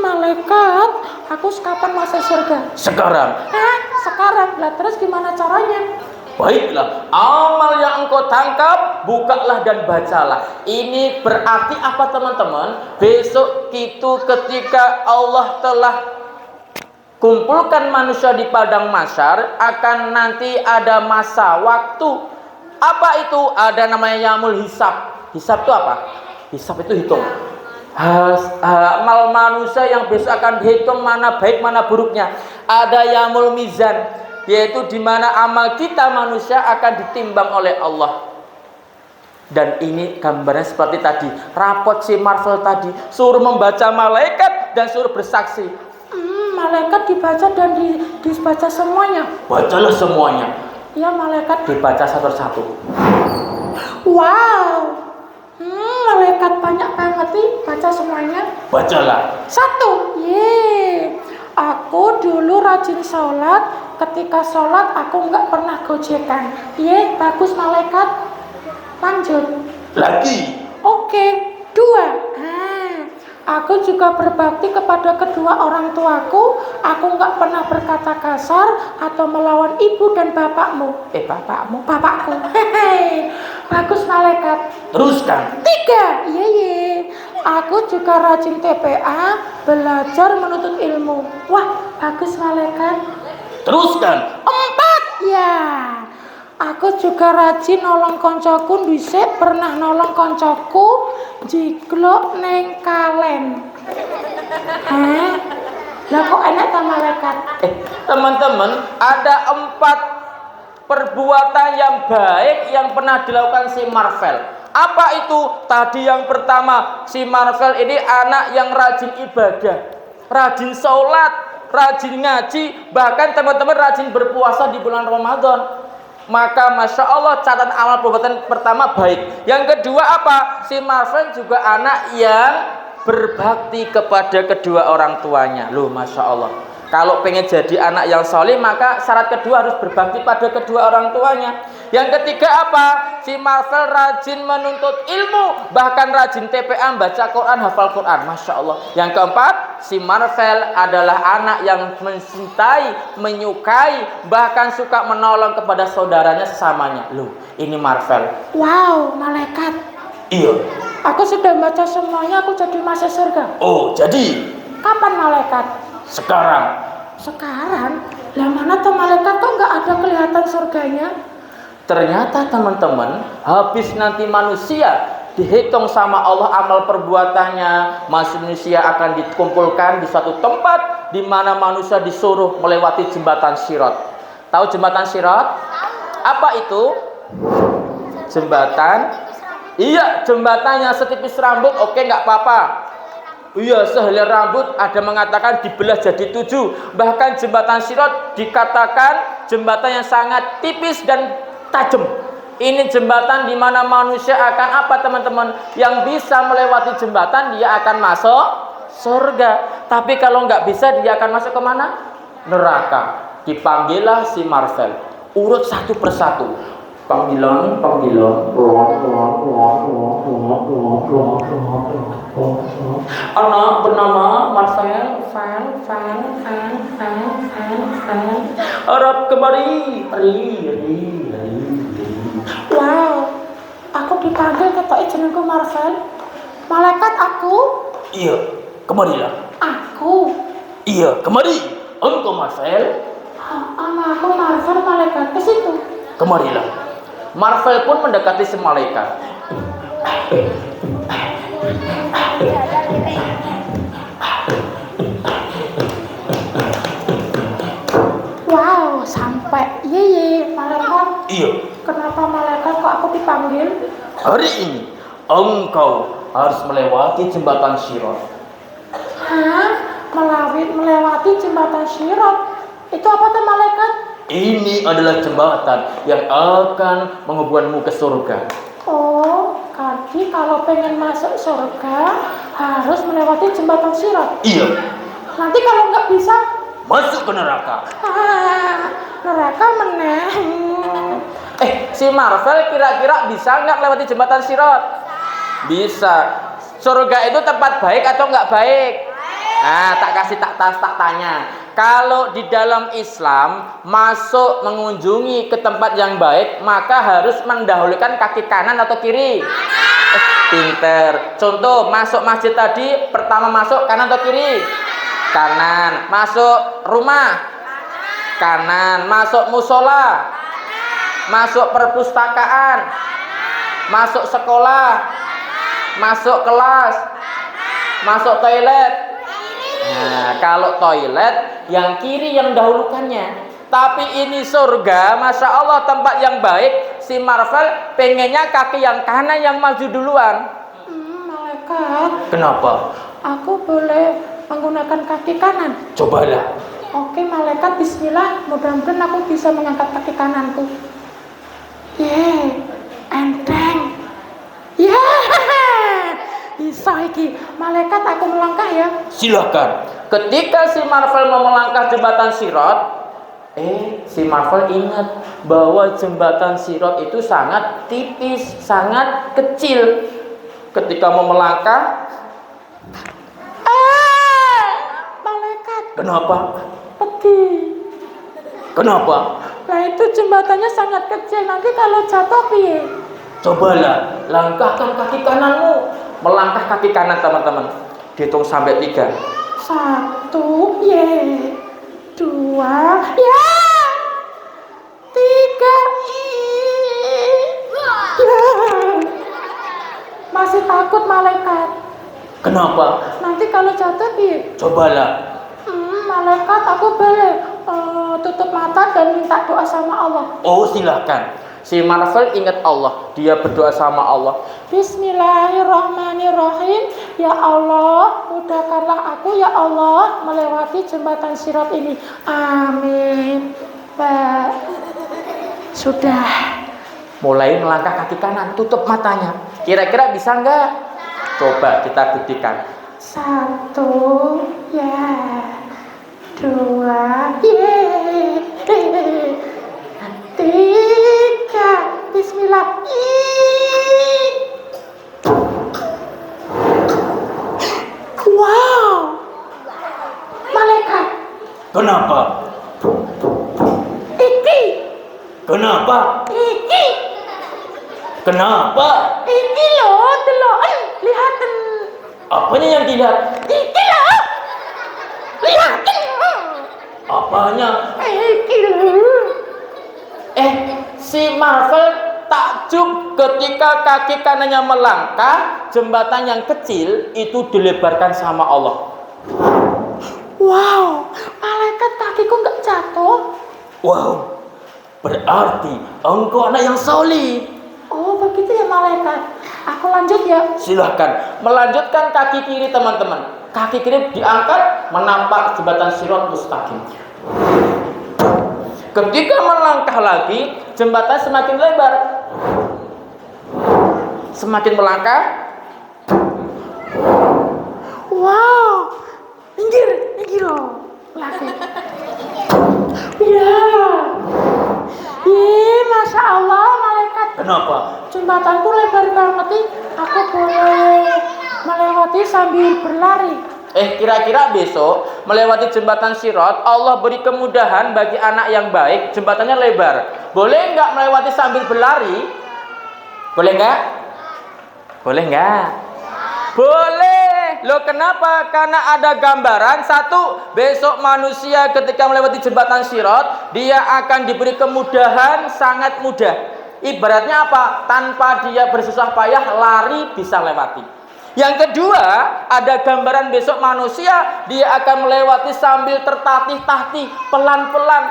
Malaikat, Aku kapan masuk surga? Sekarang. Hah? Sekarang? Lah terus gimana caranya? Baiklah, amal yang engkau tangkap, bukalah dan bacalah. Ini berarti apa teman-teman? Besok itu ketika Allah telah kumpulkan manusia di padang mahsyar, akan nanti ada masa waktu. Apa itu? Ada namanya yamul hisab. Hisab itu apa? Hisab itu hitung. Amal manusia yang besok akan dihitung mana baik mana buruknya. Ada yamul mizan, yaitu di mana amal kita manusia akan ditimbang oleh Allah. Dan ini gambarnya seperti tadi, rapot si Marvel tadi, suruh membaca malaikat dan suruh bersaksi. Malaikat dibaca dan dibaca semuanya. Bacalah semuanya. Ya, malaikat Dibaca satu-satu. Wow. Malaikat banyak banget nih, baca semuanya. Bacalah. 1. Yeay. Aku dulu rajin sholat. Ketika sholat aku nggak pernah gojekan. Yeay, bagus malaikat. Lanjut. Lagi. Oke. 2. Aku juga berbakti kepada kedua orang tuaku. Aku nggak pernah berkata kasar atau melawan ibu dan bapakmu. Bapakku. Hehehe. Bagus malaikat. Teruskan. 3. Yeay. Aku juga rajin TPA, belajar menuntut ilmu. Wah, bagus malaikat. Teruskan. 4. Ya. Aku juga rajin nolong koncoku dhisik, pernah nolong koncoku jiglok neng kalen. Hah? Lah kok enak ta malaikat? Teman-teman, ada 4 perbuatan yang baik yang pernah dilakukan si Marvel. Apa itu? Tadi yang pertama, si Marvel ini anak yang rajin ibadah, rajin sholat, rajin ngaji, bahkan teman-teman rajin berpuasa di bulan Ramadan. Maka Masya Allah catatan amal perbuatan pertama baik. Yang kedua apa? Si Marvel juga anak yang berbakti kepada kedua orang tuanya. Loh Masya Allah, kalau pengen jadi anak yang soleh maka syarat kedua harus berbakti pada kedua orang tuanya. Yang ketiga apa? Si Marvel rajin menuntut ilmu, bahkan rajin TPA, baca Quran, hafal Quran. Masya Allah. Yang keempat, si Marvel adalah anak yang mencintai, menyukai, bahkan suka menolong kepada saudaranya sesamanya. Loh, ini Marvel. Wow, malaikat. Iya. Aku sudah baca semuanya, aku jadi masuk surga. Oh, jadi Kapan malaikat? sekarang. Sekarang? Lah mana tuh malaikat kok nggak ada kelihatan surganya? Ternyata teman-teman, habis nanti manusia dihitung sama Allah amal perbuatannya, manusia akan dikumpulkan di suatu tempat di mana manusia disuruh melewati jembatan Sirat. Tahu jembatan Sirat? Apa itu? Jembatan. Iya, jembatannya setipis rambut, oke nggak apa-apa. Iya, sehelai rambut, ada mengatakan dibelah jadi 7. Bahkan jembatan Sirat dikatakan jembatan yang sangat tipis dan tajam. Ini jembatan di mana manusia akan apa teman-teman? Yang bisa melewati jembatan dia akan masuk surga. Tapi kalau nggak bisa dia akan masuk kemana? Neraka. Dipanggillah si Marvel. Urut satu persatu. Panggilan. Anak bernama Marvel. Harap kembali. Wow, aku dipanggil ketok jenengku Marvel. Malaikat aku? Iya, kemarilah. Aku? Iya, kemari. Engkau Marvel. Aku Marvel, malaikat ke situ. Kemarilah. Marvel pun mendekati si malaikat. Wow, sampai. Ye, malaikat. Iya. Kenapa malaikat kok aku dipanggil? Hari ini engkau harus melewati jembatan Sirat. Hah? Melewati jembatan Sirat? Itu apa tuh malaikat? Ini adalah jembatan yang akan menghubungkanmu ke surga. Oh, jadi kalau pengen masuk surga harus melewati jembatan Sirat. Iya. Nanti kalau nggak bisa, Masuk ke neraka. neraka meneh. Si Marvel kira-kira bisa nggak melewati jembatan Sirat? Bisa. Surga itu tempat baik atau nggak baik? Tak tanya. Kalau di dalam Islam masuk mengunjungi ke tempat yang baik, maka harus mendahulukan kaki kanan atau kiri? Pinter. Contoh, masuk masjid tadi, pertama masuk kanan atau kiri? Kanan. Masuk rumah? Kanan. Masuk musola? Masuk perpustakaan? Masuk sekolah? Masuk kelas? Masuk toilet? Nah, kalau toilet yang kiri yang dahulukannya. Tapi ini surga, Masya Allah, tempat yang baik. Si Marvel pengennya kaki yang kanan yang maju duluan. Malaikat, Kenapa? aku boleh menggunakan kaki kanan? Cobalah. Oke malaikat, bismillah, mudah-mudahan aku bisa mengangkat kaki kananku. Enteng. Bisa iki. Malaikat, aku melangkah ya. Silakan. Ketika si Marvel mau melangkah jembatan Sirat, si Marvel ingat bahwa jembatan Sirat itu sangat tipis, sangat kecil. Ketika mau melangkah, Malaikat, kenapa? pedih. Kenapa? Nah itu jembatannya sangat kecil, nanti kalau jatuh piye? Cobalah langkahkan kaki kananmu. Melangkah kaki kanan, teman-teman. Dihitung sampai 3. 1, 2, 3. Masih takut malaikat. Kenapa? Nanti kalau jatuh piye? Cobalah. Malaikat, aku boleh tutup mata dan minta doa sama Allah. Oh, silakan. Si Marvel ingat Allah, dia berdoa sama Allah. Bismillahirrahmanirrahim. Ya Allah, mudahkanlah aku ya Allah melewati jembatan Sirat ini. Amin. Sudah. Mulai melangkah kaki kanan, tutup matanya. Kira-kira bisa nggak? Coba kita buktikan. 1, 2, tiga. Bismillah. Wow. Malaikat. Kenapa? Iki. Kenapa? Iki. Kenapa? Iki loh, deloken. Lihaten. Apanya yang dilihat? Iki loh. Lihaten. Apanya? Iki loh. Si Marvel takjub ketika kaki kanannya melangkah, jembatan yang kecil itu dilebarkan sama Allah. Wow, malaikat, kakiku nggak jatuh. Wow, berarti engkau anak yang solih. Oh begitu ya malaikat. Aku lanjut ya. Silahkan melanjutkan kaki kiri, teman-teman. Kaki kiri diangkat menampak jembatan Sirat mustaqim. Ketika melangkah lagi, jembatan semakin lebar. Semakin melangkah. Wow, minggir loh. Lagi. Ya. Masya Allah malaikat. Kenapa? Jembatanku lebar banget nih. Aku boleh melewati sambil berlari. Kira-kira besok melewati jembatan Sirat, Allah beri kemudahan bagi anak yang baik, jembatannya lebar. Boleh nggak melewati sambil berlari? Boleh nggak? Boleh nggak? Boleh. Loh kenapa? Karena ada gambaran. Satu, besok manusia ketika melewati jembatan Sirat, dia akan diberi kemudahan sangat mudah. Ibaratnya apa? Tanpa dia bersusah payah, lari bisa lewati. Yang kedua, ada gambaran besok manusia dia akan melewati sambil tertatih-tatih, pelan-pelan.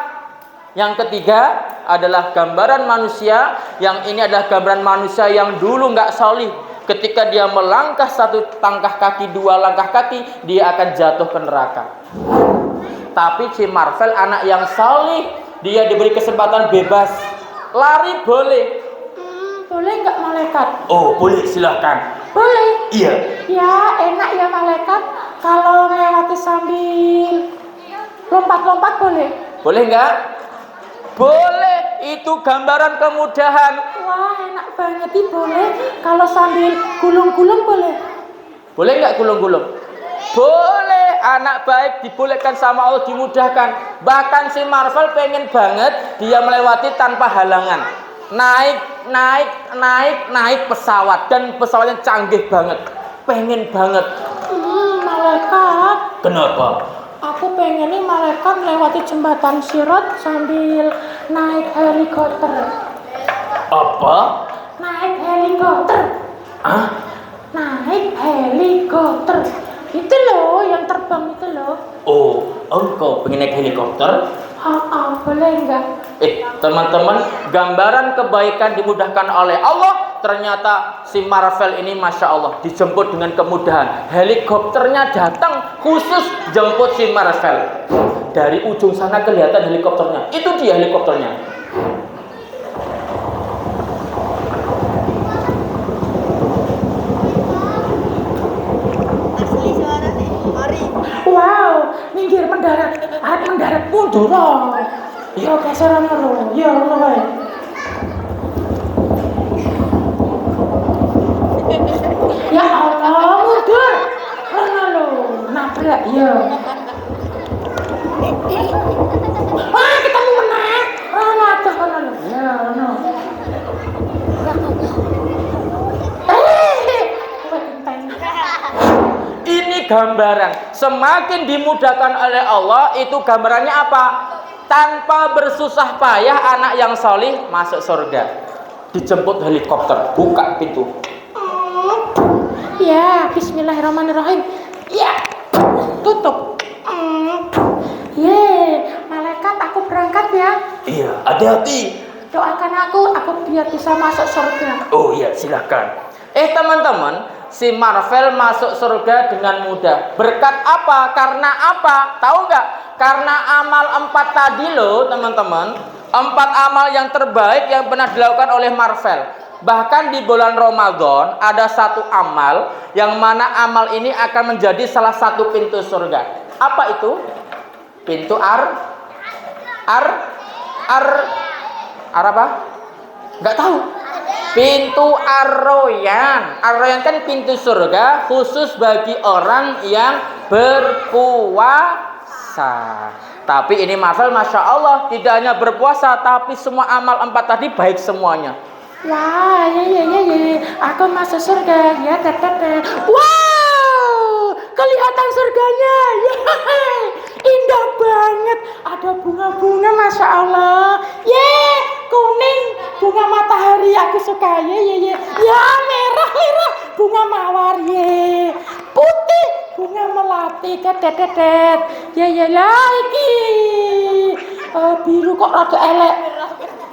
Yang ketiga adalah gambaran manusia, yang ini adalah gambaran manusia yang dulu nggak solih. Ketika dia melangkah 1 langkah kaki, 2 langkah kaki, dia akan jatuh ke neraka. Tapi si Marvel anak yang solih, dia diberi kesempatan bebas, lari boleh. Boleh nggak malaikat? Oh boleh, silahkan. Boleh. Iya. Ya enak ya malaikat. Kalau melewati sambil lompat-lompat boleh. Boleh nggak? Boleh. Itu gambaran kemudahan. Wah enak banget nih, boleh. Kalau sambil gulung-gulung boleh. Boleh nggak gulung-gulung? Boleh, anak baik dibolehkan sama Allah, dimudahkan. Bahkan si Marvel pengen banget dia melewati tanpa halangan. Naik pesawat, dan pesawatnya canggih banget. Pengen banget. Malaikat. Kenapa? Aku pengen nih malaikat melewati jembatan Sirat sambil naik helikopter. Apa? Naik helikopter. Hah? Naik helikopter. Itu loh yang terbang itu loh. Oh, engkau pengen naik helikopter? Boleh enggak? Teman-teman, gambaran kebaikan dimudahkan oleh Allah. Ternyata si Marvel ini Masya Allah dijemput dengan kemudahan. Helikopternya datang khusus jemput si Marvel. Dari ujung sana kelihatan helikopternya. Itu dia helikopternya. Wow, minggir mendarat mundur loh. Yo geseran lo, yo lo baik. Ya Allah, mundur. Rono lo, nabrak yo. Ketemu menang. Rono atuh rono lo. Ya, rono. Ini gambaran semakin dimudahkan oleh Allah. Itu gambarannya apa? Tanpa bersusah payah anak yang solih masuk surga. Dijemput helikopter, buka pintu. Ya, bismillahirrahmanirrahim. Ya, tutup. Malaikat aku berangkat ya. Iya, hati-hati. Doakan aku biar bisa masuk surga. Oh iya, silakan. Teman-teman, si Marvel masuk surga dengan mudah. Berkat apa? Karena apa? Tahu nggak? Karena amal 4 tadi loh, teman-teman. 4 amal yang terbaik yang pernah dilakukan oleh Marvel. Bahkan di bulan Ramadan ada satu amal yang mana amal ini akan menjadi salah satu pintu surga. Apa itu? Pintu apa? Nggak tahu. Pintu Ar-Royan. Ar-Royan kan pintu surga khusus bagi orang yang berpuasa. Tapi ini Marvel Masya Allah tidak hanya berpuasa, tapi semua amal 4 tadi baik semuanya. Wah, ya. Aku masuk surga ya, teteh. Wow, kelihatan surganya. Ya, indah banget. Ada bunga-bunga, Masya Allah. Kuning, bunga matahari aku suka. Ya, merah, bunga mawar. Putih, bunga melati. Tetet. Ya, lagi. Biru kok rada elek.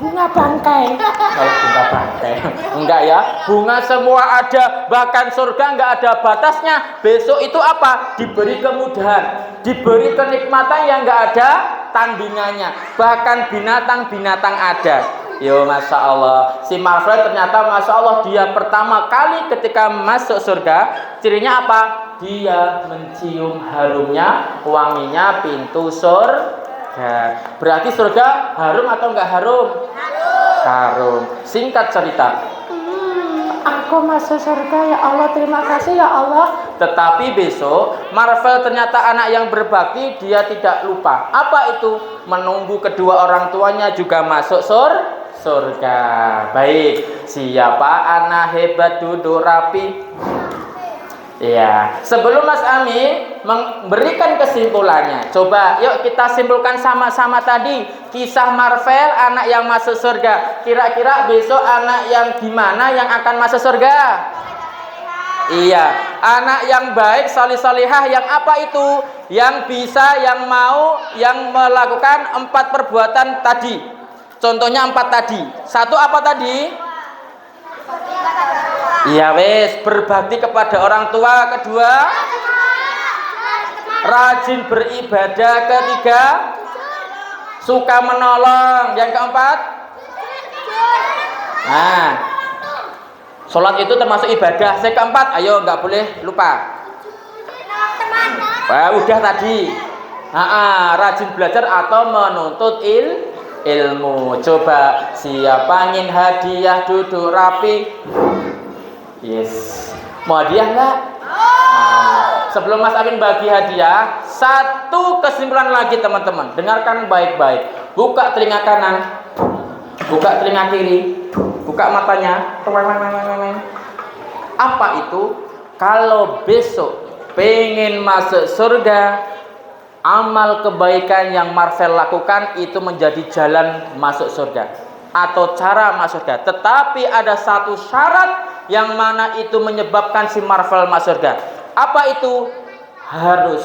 Bunga bangkai. Kalau bunga bangkai enggak ya, bunga semua ada, bahkan surga enggak ada batasnya. Besok itu apa? Diberi kemudahan, diberi kenikmatan yang enggak ada tandingannya. Bahkan binatang-binatang ada. Yo, Masya Allah, si Marvel ternyata Masya Allah dia pertama kali ketika masuk surga, cirinya apa? Dia mencium harumnya, wanginya pintu surga. Berarti surga harum atau enggak harum? Harum. Singkat cerita, aku masuk surga ya Allah, terima kasih ya Allah. tetapi besok Marvel ternyata anak yang berbakti, dia tidak lupa. Apa itu? Menunggu kedua orang tuanya juga masuk surga. Baik, siapa anak hebat duduk rapi? Ya, sebelum Mas Ami memberikan kesimpulannya, coba yuk kita simpulkan sama-sama tadi kisah Marvel anak yang masuk surga. Kira-kira besok anak yang gimana yang akan masuk surga? Iya, anak yang baik, salih-salihah yang apa itu? Yang bisa, yang mau, yang melakukan 4 perbuatan tadi. Contohnya 4 tadi. 1 apa tadi? Iya wes, berbakti kepada orang tua. 2, rajin beribadah. 3, suka menolong. Yang 4, nah, sholat itu termasuk ibadah. Yang 4, ayo nggak boleh lupa. Wah, udah tadi. Rajin belajar atau menuntut ilmu. Coba siapa ingin hadiah duduk rapi? Yes. Mau hadiah nggak? sebelum Mas Amin bagi hadiah, satu kesimpulan lagi teman-teman. Dengarkan baik-baik. Buka telinga kanan, buka telinga kiri, buka matanya. Apa itu? Kalau besok pengen masuk surga, amal kebaikan yang Marvel lakukan itu menjadi jalan masuk surga atau cara masuk surga. Tetapi ada satu syarat yang mana itu menyebabkan si Marvel masuk surga. Apa itu? Harus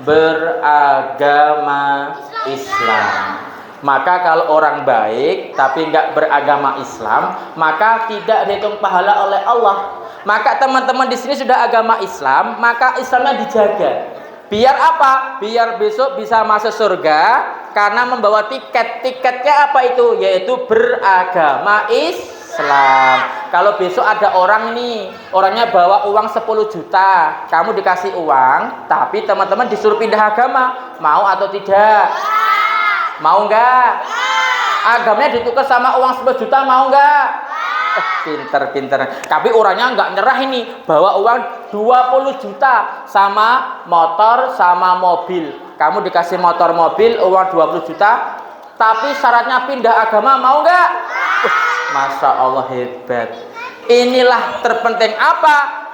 beragama Islam. Maka kalau orang baik tapi nggak beragama Islam, maka tidak dihitung pahala oleh Allah. Maka teman-teman di sini sudah agama Islam, maka Islamnya dijaga. Biar apa? Biar besok bisa masuk surga karena membawa tiket. Tiketnya apa itu? Yaitu beragama Islam. Kalau besok ada orang nih, orangnya bawa uang 10 juta, kamu dikasih uang, tapi teman-teman disuruh pindah agama, mau atau tidak? Mau enggak? Agamanya ditukar sama uang 10 juta, mau enggak? Pinter. Tapi orangnya enggak nyerah ini, bawa uang 20 juta sama motor sama mobil. Kamu dikasih motor mobil, uang 20 juta, tapi syaratnya pindah agama, mau enggak? Masya Allah, hebat. Inilah terpenting apa?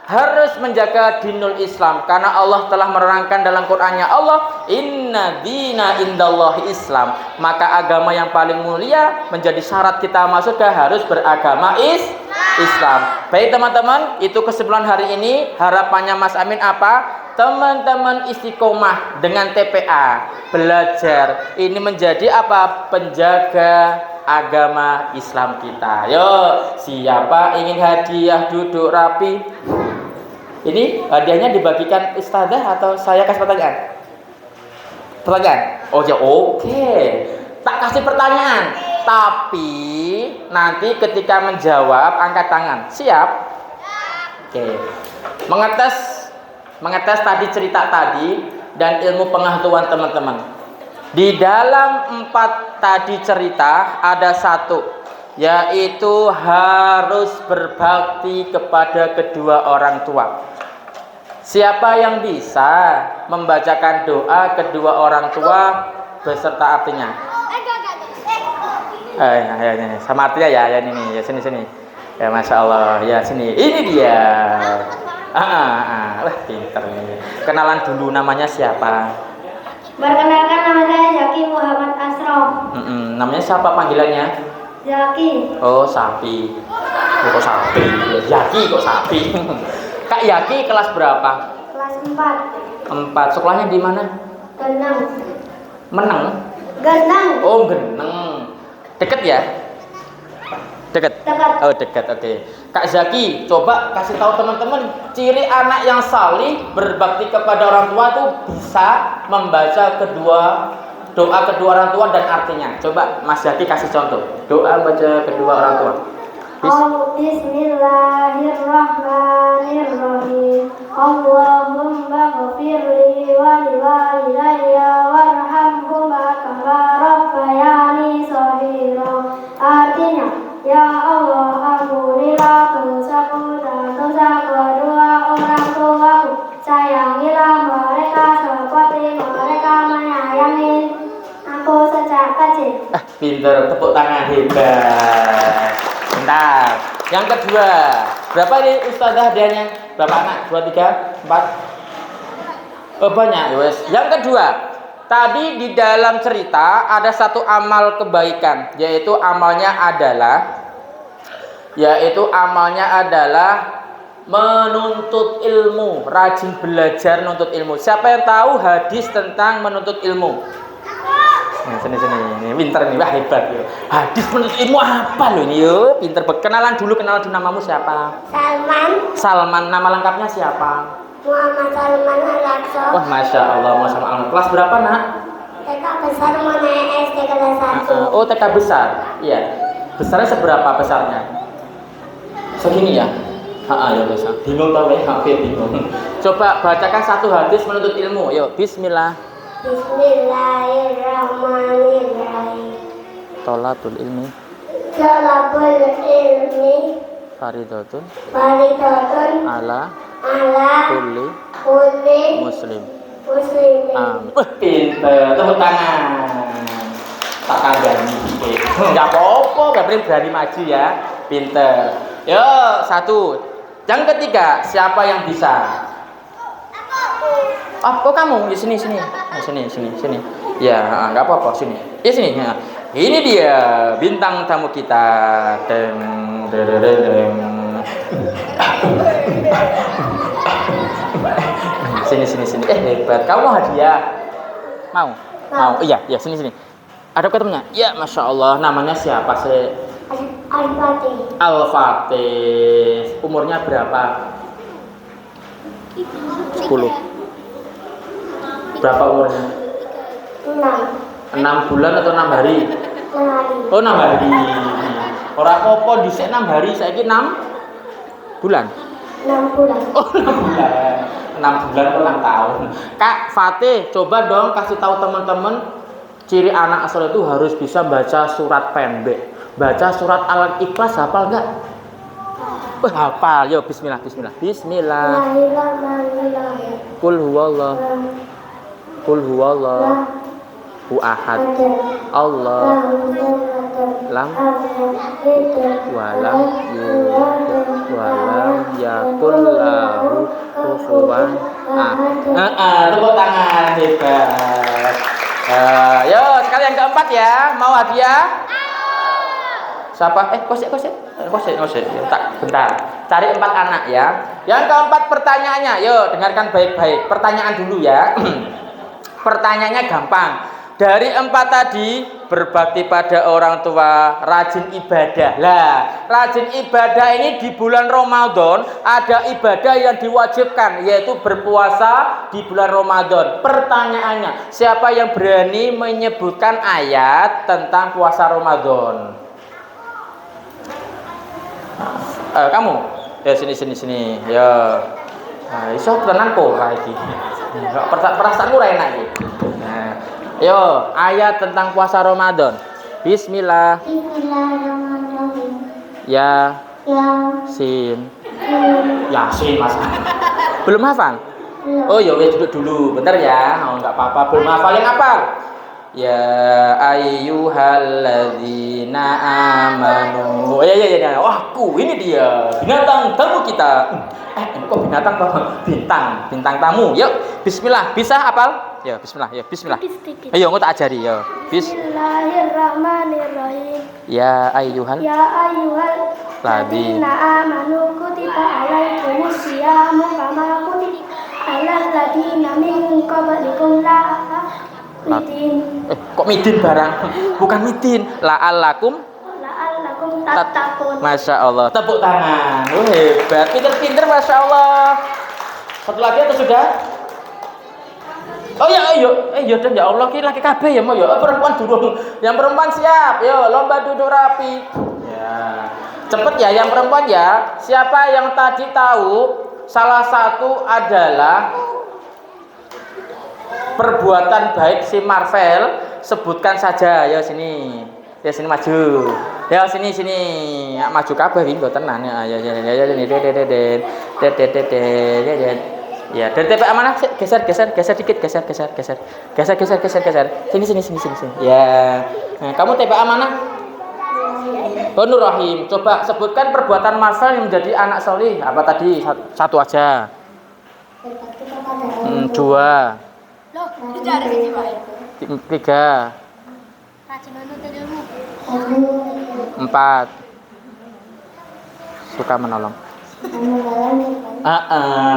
Harus menjaga dinul Islam, karena Allah telah menerangkan dalam Qur'annya, Allah inna dina indallahi Islam. Maka agama yang paling mulia menjadi syarat kita masuk ke harus beragama Islam. Baik teman-teman, itu kesimpulan hari ini. Harapannya Mas Amin apa? Teman-teman istiqomah dengan TPA, belajar. Ini menjadi apa? Penjaga agama Islam kita. Yo, siapa ingin hadiah duduk rapi? Ini hadiahnya dibagikan ustazah atau saya kasih pertanyaan? Pertanyaan? Oh ya, oke. Tak kasih pertanyaan, tapi nanti ketika menjawab angkat tangan. Siap? Oke. Mengetes tadi cerita tadi dan ilmu pengetahuan teman-teman. Di dalam 4 tadi cerita ada satu, yaitu harus berbakti kepada kedua orang tua. Siapa yang bisa membacakan doa kedua orang tua beserta artinya? Sama artinya ya ini ya sini. Ya Masya Allah, ya sini. Ini dia. Wah pinter nih. Kenalan dulu, namanya siapa? Perkenalkan, nama saya Zaki Muhammad Asrof. Namanya siapa panggilannya? Zaki. Oh sapi. Kok sapi? Zaki kok sapi? Kak Yaki kelas berapa? Kelas 4. 4. Sekolahnya di mana? Geneng. Meneng? Geneng. Oh Geneng. Deket ya? Deket? Oh deket, oke. Kak Zaki, coba kasih tahu teman-teman ciri anak yang salih berbakti kepada orang tua itu bisa membaca doa kedua orang tua dan artinya. Coba Mas Zaki kasih contoh doa baca kedua orang tua. Bismillahirrahmanirrahim. Allahumma ghfirli wa liwalidayya warhamhuma kama rabbayani shaghira. Artinya, ya Allah, ampunilah dosaku dan dosa kedua orang tuaku. Sayangilah mereka seperti mereka menyayangi aku sejak kecil. Pinter, tepuk tangan, hebat. Bentar. Yang kedua, berapa ini ustazah hadiahnya? Berapa anak? 2, 3, 4? Oh banyak, wes. Yang kedua, tadi di dalam cerita ada satu amal kebaikan, yaitu amalnya adalah menuntut ilmu, rajin belajar menuntut ilmu. Siapa yang tahu hadis tentang menuntut ilmu? Nah, sini ini pinter nih, wah hebat yo. Hadis menuntut ilmu apa lo ini yo? Pinter. Kenalan dulu namamu siapa? Salman. Nama lengkapnya siapa? Muhammad Salman Al-Aqsa. Wah Masya Allah, Muhammad Salman. Kelas berapa nak? TK besar mau naik SD kelas 1. Oh TK besar, iya. Besarnya seberapa besarnya? Segini ya? Ya bisa. Bingung tau ya, bingung. Coba bacakan satu hadis menuntut ilmu. Yuk, Bismillah. Bismillahirrahmanirrahim. Tolabul ilmi Talabul ilmi faridatun faridatun ala ala kulli Muslim. Muslim. Amin. Pinter, tepuk tangan. Tak kandani dikit. Enggak apa-apa, berani maju ya. Pinter. Yo, satu. Yang ketiga, siapa yang bisa? Oh, kok kamu? Ya sini. Nah, sini. Ya, enggak apa-apa, sini. Ya sini. Ya. Ini dia bintang tamu kita. Deng. Sini. Hebat. Kamu hadiah. Mau? Iya, sini. Ada ketemunya? Ya, Masya Allah. Namanya siapa sih? Al-Fatih. Al-Fatih. Umurnya berapa? 10. Berapa umurnya? 6 bulan atau 6 hari? 6 hari. Oh, 6 hari. Orang apa dhisik 6 hari, saiki 6 bulan. 6 bulan. Oh, 6 bulan. 6 bulan ulang tahun. Kak Fatih, coba dong kasih tahu teman-teman ciri anak soleh itu harus bisa baca surat pendek. Baca surat Al-Ikhlas hafal enggak? Hafal. Yo, bismillah. Bismillahirrahmanirrahim. Qul huwallahu ahad. Allah lam walam yakul lahu kufuwan ahad. Tepuk tangan, hebat. Yo, sekali yang keempat ya, mau hadiah? Siapa? Kosek. Tak, bentar. Cari 4 anak ya. Yang keempat pertanyaannya, yo dengarkan baik-baik. Pertanyaan dulu ya. Pertanyaannya gampang. Dari 4 tadi, berbakti pada orang tua, rajin ibadah. Lah, rajin ibadah ini di bulan Ramadan ada ibadah yang diwajibkan, yaitu berpuasa di bulan Ramadan. Pertanyaannya, siapa yang berani menyebutkan ayat tentang puasa Ramadan? Kamu? Ya sini. Ya. Nah, iso tenan kok iki. Perasaanku ora enak iki. Nah, yo, ayat tentang puasa Ramadan. Bismillahirrahmanirrahim. Yasin, Mas. Belum hafal? Oh, ya duduk dulu. Bentar ya. Oh, enggak apa-apa. Belum hafal, yang hafal. Ya ayyuhalladzina amanu. Ya. Wah, ini dia binatang tamu kita. Kok binatang apa? Bintang tamu. Yuk, bismillah. Bisa hafal? Ya, bismillah. Ayo, aku tak ajari ya. Bismillahirrahmanirrahim. Ya ayyuhalladzina amanu kutiba alaikumus syiyamu kama kutiba alal ladzina min qablikum midin. Kok midin barang? Bukan midin. La'allakum tattaqun. Masya Allah. Tepuk tangan. Hebat. Pinter, Masya Allah. Satu lagi atau sudah? Oh ya, ayo dan ya Allah, ki laki kabeh ya mau ya. Perempuan durung. Yang perempuan siap. Yo, lomba duduk rapi. Ya. Cepet ya yang perempuan ya. Siapa yang tadi tahu salah satu adalah perbuatan baik si Marvel, sebutkan saja. Ya sini maju. Ya sini. Ya, maju kabeh iki mboten tenan ya. Ya ini. Ya, dari TPA mana? Geser dikit, geser. Sini. Ya. Nah, kamu TPA mana? Nur Rahim. Coba sebutkan perbuatan Marvel yang menjadi anak solih. Apa tadi? Satu aja. 2. 3. Empat. Suka menolong.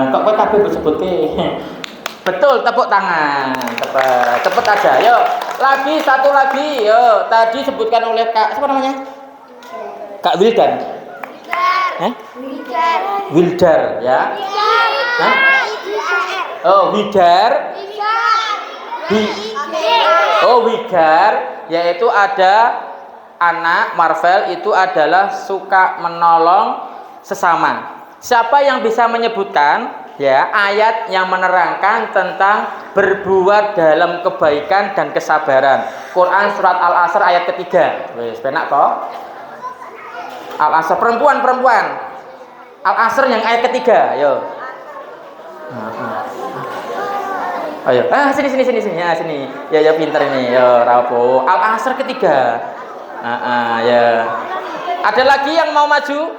Kok kowe kabeh disebut betul, tepuk tangan. Cepet aja. Yuk, satu lagi. Yuk, tadi sebutkan oleh Kak siapa namanya? Kak Wildan. Wildar ya. Oh, Widar. Widar, yaitu ada anak Marvel itu adalah suka menolong sesama. Siapa yang bisa menyebutkan ya ayat yang menerangkan tentang berbuat dalam kebaikan dan kesabaran? Quran surat Al-Asr ayat ketiga. Wes penak toh? Al-Asr perempuan. Al-Asr yang ayat ketiga, yo. Ayo, sini. Ya, sini. Ya pinter ini. Ya, rapo. Al-Asr ketiga. Ya. Ada lagi yang mau maju?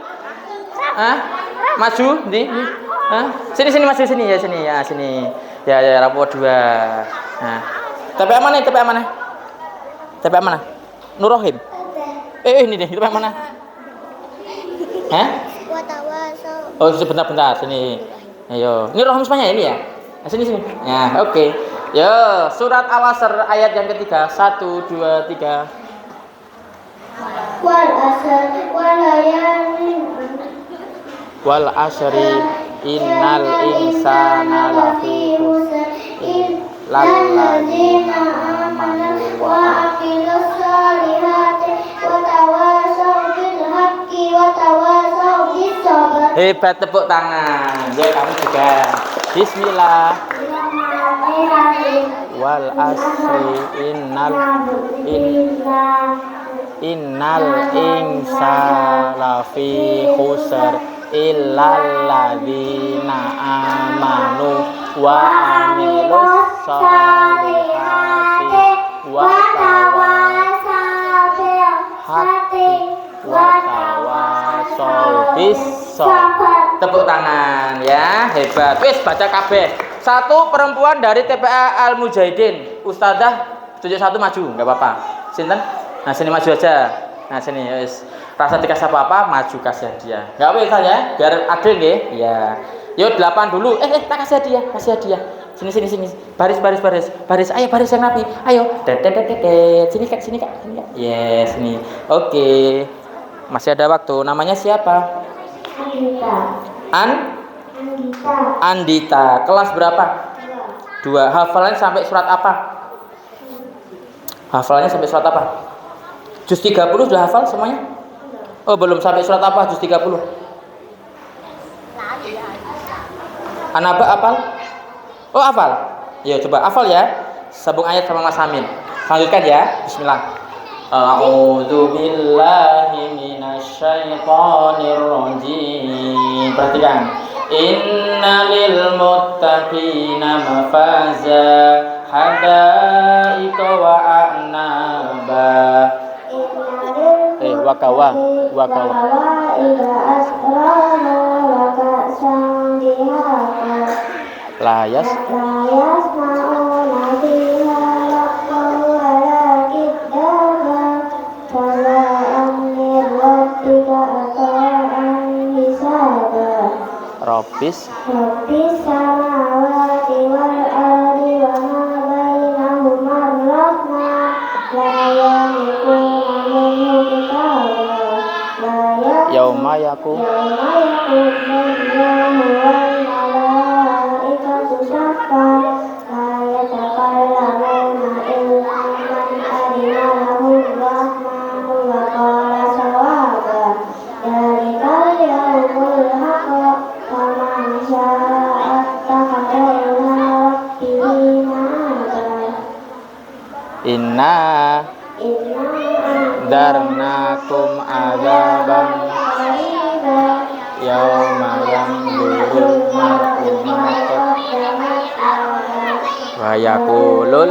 Maju di? Sini maju sini. Ya, sini. Ya, rapo 2. Nah. TPA mana? TPA mana? Nurrohim. Ini deh, TPA mana? Oh, sebentar sini. Ayo. Ini Rohim semuanya ini ya? Sini. Ya, oke. Yo, surat Al-Asr ayat yang ketiga. 1 2 3. Wal asri innal insana lafi khusr illal ladzina amanu wa aqilus solihati wa tawasaw bil haqqi wa tawasaw bis sabr. Hebat, tepuk tangan. Ya, kamu juga. Bismillah. Wal asri innal insana lafi khusr illal ladzina amanu wa amilus solihati wa tawasaw bil haqqi wa tawasaw bis sabr. Tepuk tangan ya, hebat. Wis baca kabeh. 1 perempuan dari TPA Al Mujahidin. Ustazah 71 maju, enggak apa-apa. Sinten? Nah, sini maju aja. Nah, sini wis. Rasa dikasih apa-apa, maju kasih hadiah. Enggak apa-apa ya, biar adil nggih. Ya. Yuk 8 dulu. Tak kasih hadiah. Sini. Baris. Ayo baris yang rapi. Ayo. Sini Kak. Yes, sini. Oke. Masih ada waktu. Namanya siapa? Andita. Kelas berapa? 2. Hafalannya sampai surat apa? Juz 30 sudah hafal semuanya? Oh, belum sampai surat apa? Juz 30. Anaba hafal? Oh, hafal. Ya, coba hafal ya. Sambung ayat sama Mas Amin. Lanjutkan ya. Bismillah. A'udzu billahi minasyaitonir rajim. Perhatikan. Innalil muttaqina mafaza hadaika wa a'naba. Wakawa. Layas Robis samawati wal ardi wa ma bainahuma rahmah la yamlikuna minhu kitaba yauma yakum wal malaikatu saffa la yatakallamuna illa man adina lahu rahmanu wa qala sawaba dalikal yaumul haqq. Inna darnakum adzaban yauma yanzurul mar'u ma qaddamat wa yaqulul.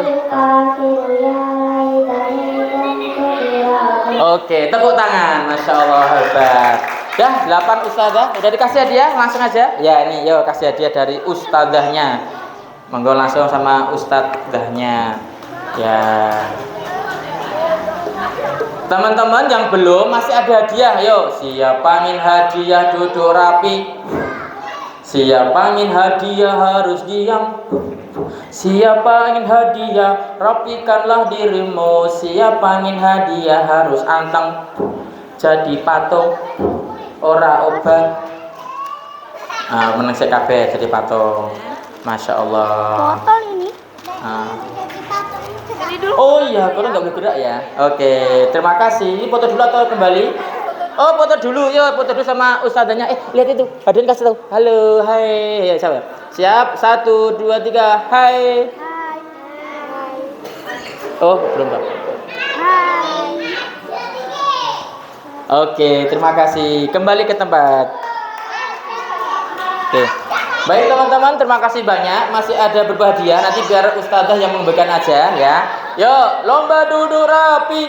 Oke, tepuk tangan. Masya Allah, hebat. Dah 8 ustazah, udah dikasih hadiah, langsung aja. Ya, ini yuk kasih hadiah dari ustazahnya. Monggo langsung sama ustazahnya. Ya. Teman-teman yang belum masih ada hadiah. Ayo, siapa ingin hadiah duduk rapi. Siapa ingin hadiah harus diam. Siapa ingin hadiah rapikanlah dirimu. Siapa ingin hadiah harus anteng. Jadi patung. Ora obat. Menang kabeh jadi patung. Masya Allah. Botol ini. Oh iya, kalau nggak boleh gerak ya. Oke, terima kasih. Ini foto dulu atau kembali? Oh, foto dulu. Yuk, foto dulu sama ustazanya. Lihat itu. Hadirin kasih tahu. Halo, hai. Siapa? Siap. 1 2 3. Hai. Oh, belum Pak. Hai. Oke, terima kasih. Kembali ke tempat. Oke. Baik teman-teman, terima kasih banyak. Masih ada beberapa hadiah, nanti biar ustazah yang membagikan aja ya. Yo, lomba duduk rapi.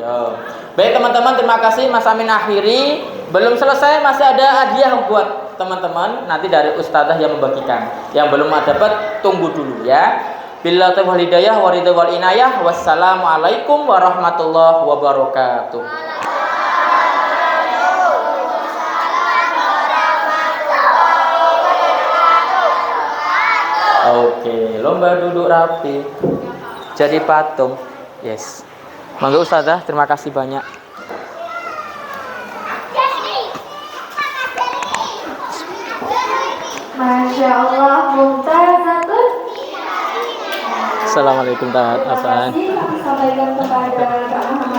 Yo. Baik teman-teman, terima kasih. Mas Amin akhiri. Belum selesai, masih ada hadiah buat teman-teman. Nanti dari ustazah yang membagikan. Yang belum dapat, tunggu dulu ya. Billahi taufiq hidayah wa ridha wal inayah. Wassalamualaikum warahmatullahi wabarakatuh. Oke, lomba duduk rapi. Jadi patung. Yes. Monggo ustazah, terima kasih banyak. Masya Allah, mumtazatun. Assalamualaikum Taat Terima Afan. kasih kami sampaikan kepada Kak Muhammad